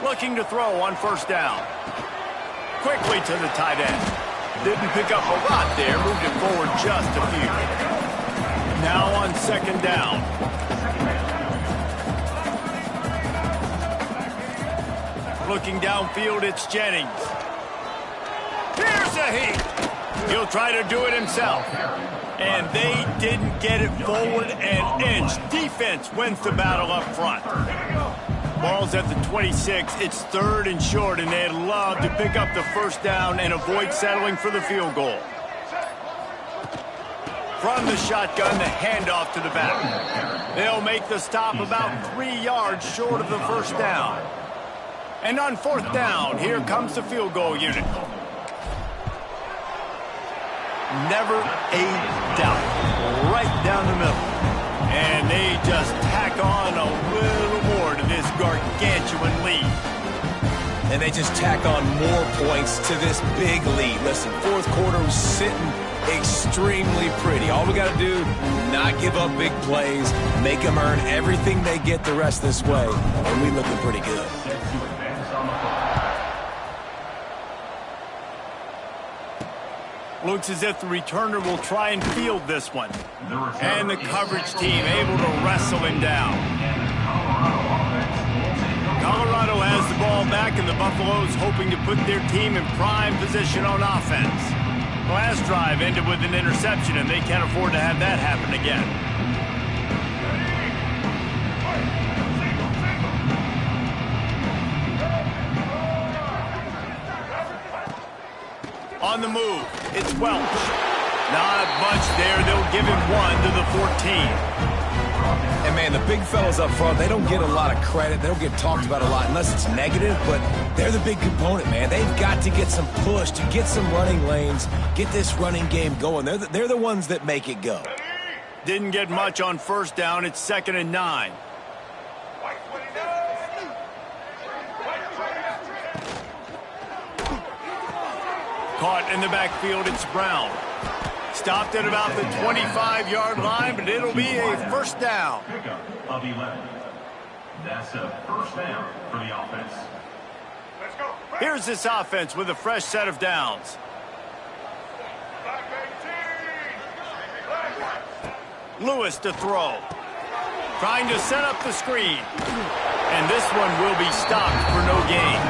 Looking to throw on first down. Quickly to the tight end. Didn't pick up a lot there, moved it forward just a few. Now on second down. Looking downfield, it's Jennings. Here's a heat. He'll try to do it himself. And they didn't get it forward an inch. Defense wins the battle up front. Ball's at the 26. It's third and short, and they'd love to pick up the first down and avoid settling for the field goal. From the shotgun, the handoff to the back. They'll make the stop about 3 yards short of the first down. And on fourth down, here comes the field goal unit. Never a doubt. Right down the middle. And they just tack on a little more to this gargantuan lead. And they just tack on more points to this big lead. Listen, fourth quarter was sitting extremely pretty. All we got to do, not give up big plays, make them earn everything they get the rest of this way, and we looking pretty good. Looks as if the returner will try and field this one. And the coverage team able to wrestle him down. Colorado has the ball back, and the Buffaloes hoping to put their team in prime position on offense. The last drive ended with an interception, and they can't afford to have that happen again. On the move, it's Welch. Not much there. They'll give him one to the 14. And, man, the big fellas up front, they don't get a lot of credit. They don't get talked about a lot unless it's negative, but they're the big component, man. They've got to get some push, to get some running lanes, get this running game going. They're the ones that make it go. Didn't get much on first down. It's 2nd and 9. Caught in the backfield, it's Brown. Stopped at about the 25-yard line, but it'll be a first down. Pickup of 11. That's a first down for the offense. Let's go. Here's this offense with a fresh set of downs. Lewis to throw. Trying to set up the screen. And this one will be stopped for no gain.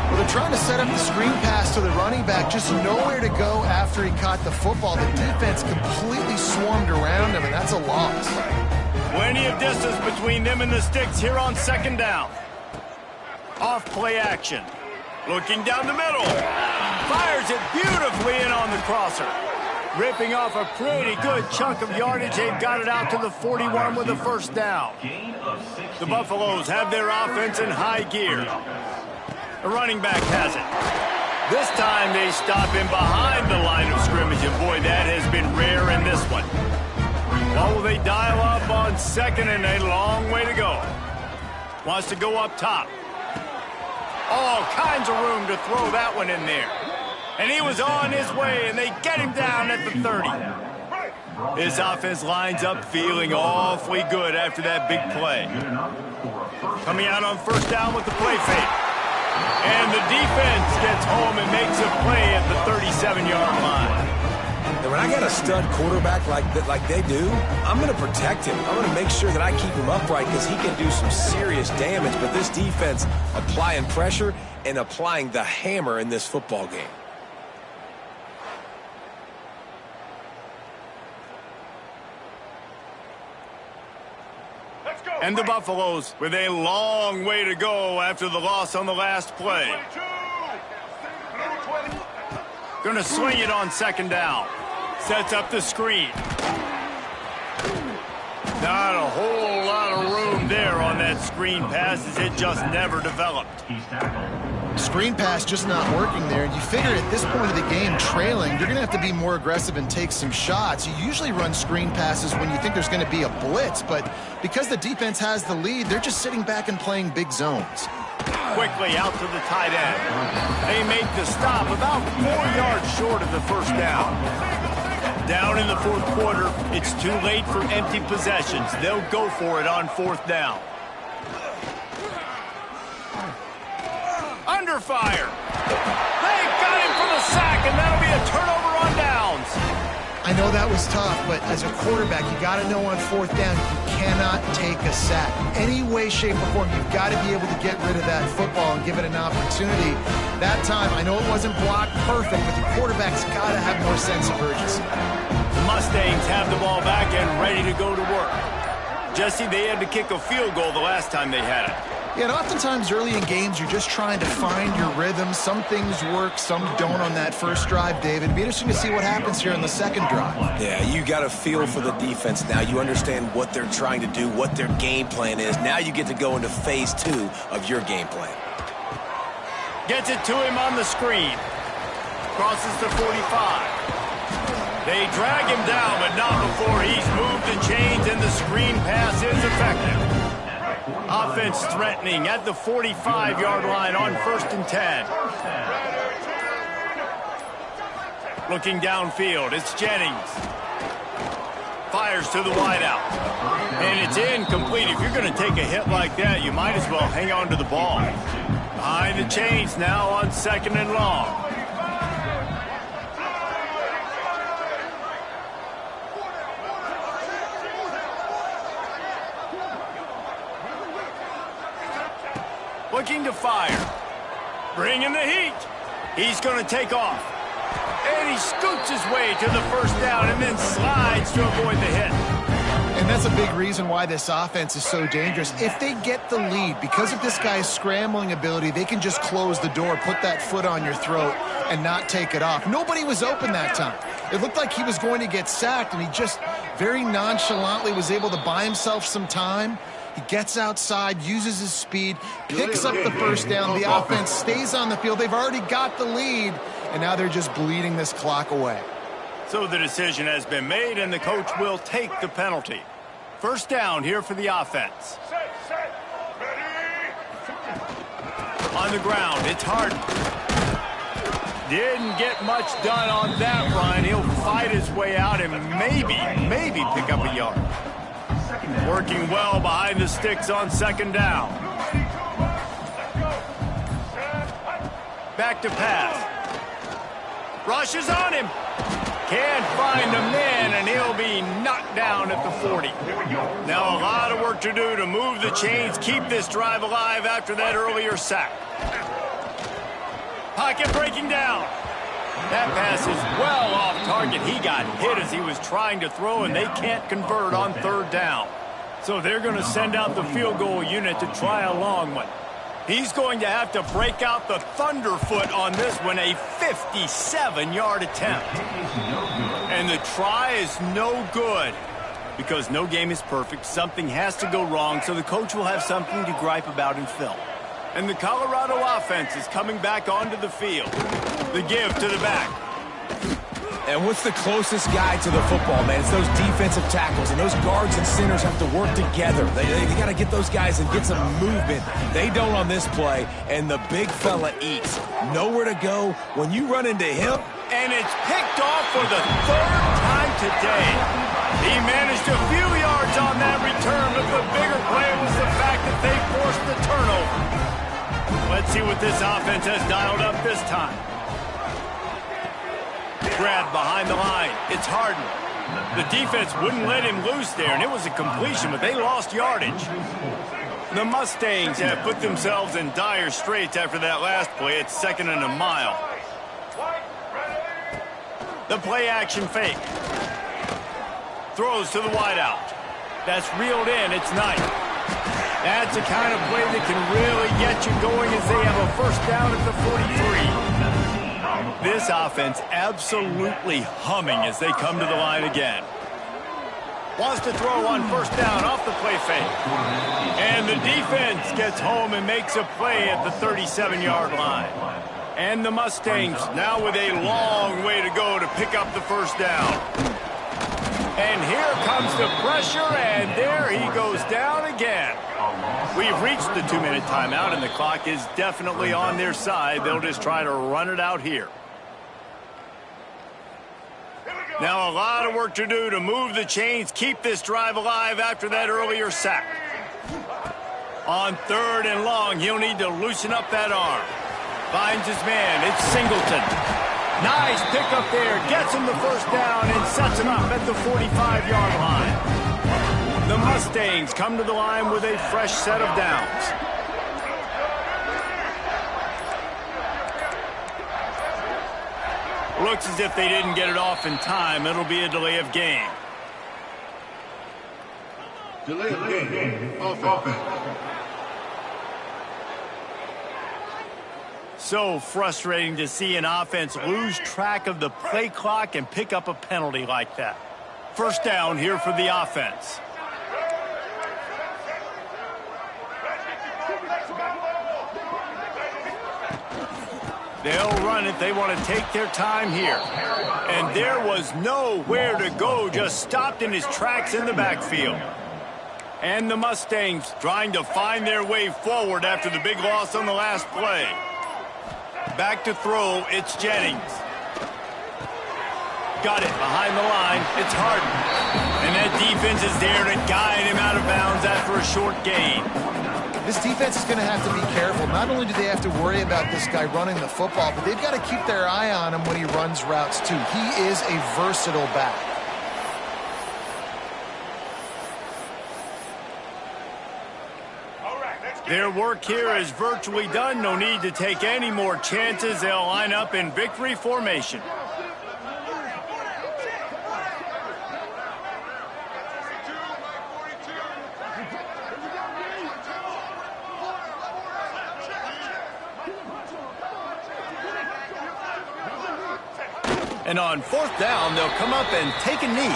Well, they're trying to set up the screen pass to the running back, just nowhere to go after he caught the football. The defense completely swarmed around him, and that's a loss. Plenty of distance between them and the sticks here on second down. Off play action. Looking down the middle. Fires it beautifully in on the crosser. Ripping off a pretty good chunk of yardage. They've got it out to the 41 with a first down. The Buffaloes have their offense in high gear. The running back has it. This time they stop him behind the line of scrimmage, and boy, that has been rare in this one. What will they dial up on second, and a long way to go. Wants to go up top. All kinds of room to throw that one in there. And he was on his way, and they get him down at the 30. This offense lines up feeling awfully good after that big play. Coming out on first down with the play fake. And the defense gets home and makes a play at the 37-yard line. And when I got a stud quarterback like they do, I'm going to protect him. I'm going to make sure that I keep him upright because he can do some serious damage. But this defense applying pressure and applying the hammer in this football game. And the Buffaloes with a long way to go after the loss on the last play. Going to swing it on second down. Sets up the screen. Not a whole lot of room there on that screen pass as it just never developed. Screen pass just not working there. And you figure at this point of the game, trailing, you're going to have to be more aggressive and take some shots. You usually run screen passes when you think there's going to be a blitz, but because the defense has the lead, they're just sitting back and playing big zones. Quickly out to the tight end. They make the stop about 4 yards short of the first down. Down in the fourth quarter, it's too late for empty possessions. They'll go for it on fourth down. Under fire. They got him for the sack, and that'll be a turnover on downs. I know that was tough, but as a quarterback, you got to know on fourth down, you cannot take a sack. Any way, shape, or form, you've got to be able to get rid of that football and give it an opportunity. That time, I know it wasn't blocked perfect, but the quarterback's got to have more sense of urgency. The Mustangs have the ball back and ready to go to work. Jesse, they had to kick a field goal the last time they had it. Yeah, and oftentimes early in games, you're just trying to find your rhythm. Some things work, some don't on that first drive, David. It'd be interesting to see what happens here in the second drive. Yeah, you got a feel for the defense now. You understand what they're trying to do, what their game plan is. Now you get to go into phase 2 of your game plan. Gets it to him on the screen. Crosses the 45. They drag him down, but not before he's moved the chains and the screen pass is effective. Offense threatening at the 45-yard line on 1st and 10. Looking downfield, it's Jennings. Fires to the wideout. And it's incomplete. If you're going to take a hit like that, you might as well hang on to the ball. Behind the chains now on 2nd and long. Looking to fire. Bringing the heat. He's going to take off. And he scoots his way to the first down and then slides to avoid the hit. And that's a big reason why this offense is so dangerous. If they get the lead, because of this guy's scrambling ability, they can just close the door, put that foot on your throat, and not take it off. Nobody was open that time. It looked like he was going to get sacked, and he just very nonchalantly was able to buy himself some time. He gets outside, uses his speed, picks up the first down. The offense stays on the field. They've already got the lead, and now they're just bleeding this clock away. So the decision has been made, and the coach will take the penalty. First down here for the offense. On the ground, it's Harden. Didn't get much done on that run. He'll fight his way out and maybe pick up a yard. Working well behind the sticks on 2nd down. Back to pass. Rushes on him. Can't find a man, and he'll be knocked down at the 40. Now a lot of work to do to move the chains, keep this drive alive after that earlier sack. Pocket breaking down. That pass is well off target. He got hit as he was trying to throw, and they can't convert on 3rd down. So they're going to send out the field goal unit to try a long one. He's going to have to break out the thunderfoot on this one, a 57-yard attempt. And the try is no good because no game is perfect. Something has to go wrong, so the coach will have something to gripe about in film. And the Colorado offense is coming back onto the field. The give to the back. And what's the closest guy to the football, man? It's those defensive tackles, and those guards and centers have to work together. They got to get those guys and get some movement. They don't on this play, and the big fella eats. Nowhere to go when you run into him. And it's picked off for the 3rd time today. He managed a few yards on that return, but the bigger play was the fact that they forced the turnover. Let's see what this offense has dialed up this time. Grab behind the line. It's Harden. The defense wouldn't let him loose there, and it was a completion, but they lost yardage. The Mustangs have put themselves in dire straits after that last play. It's 2nd and a mile. The play action fake. Throws to the wideout. That's reeled in. It's Knight. That's the kind of play that can really get you going as they have a first down at the 43. This offense absolutely humming as they come to the line again. Wants to throw on first down off the play fake. And the defense gets home and makes a play at the 37-yard line. And the Mustangs now with a long way to go to pick up the first down. And here comes the pressure, and there he goes down again. We've reached the 2-minute timeout, and the clock is definitely on their side. They'll just try to run it out here. Now a lot of work to do to move the chains, keep this drive alive after that earlier sack. On 3rd and long, he'll need to loosen up that arm. Finds his man. It's Singleton. Nice pick up there. Gets him the first down and sets him up at the 45-yard line. The Mustangs come to the line with a fresh set of downs. Looks as if they didn't get it off in time. It'll be a delay of game. Delay of game. Offense. So frustrating to see an offense lose track of the play clock and pick up a penalty like that. First down here for the offense. They'll run it. They want to take their time here. And there was nowhere to go, just stopped in his tracks in the backfield. And the Mustangs trying to find their way forward after the big loss on the last play. Back to throw, it's Jennings. Got it behind the line, it's Harden. And that defense is there to guide him out of bounds after a short gain. This defense is going to have to be careful. Not only do they have to worry about this guy running the football, but they've got to keep their eye on him when he runs routes too. He is a versatile back. Their work here is virtually done. No need to take any more chances. They'll line up in victory formation. And on 4th down, they'll come up and take a knee.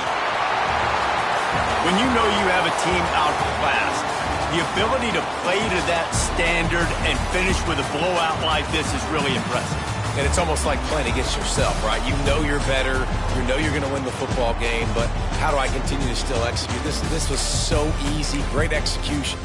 When you know you have a team outclassed, the ability to play to that standard and finish with a blowout like this is really impressive. And it's almost like playing against yourself, right? You know you're better. You know you're going to win the football game, but how do I continue to still execute? This was so easy. Great execution.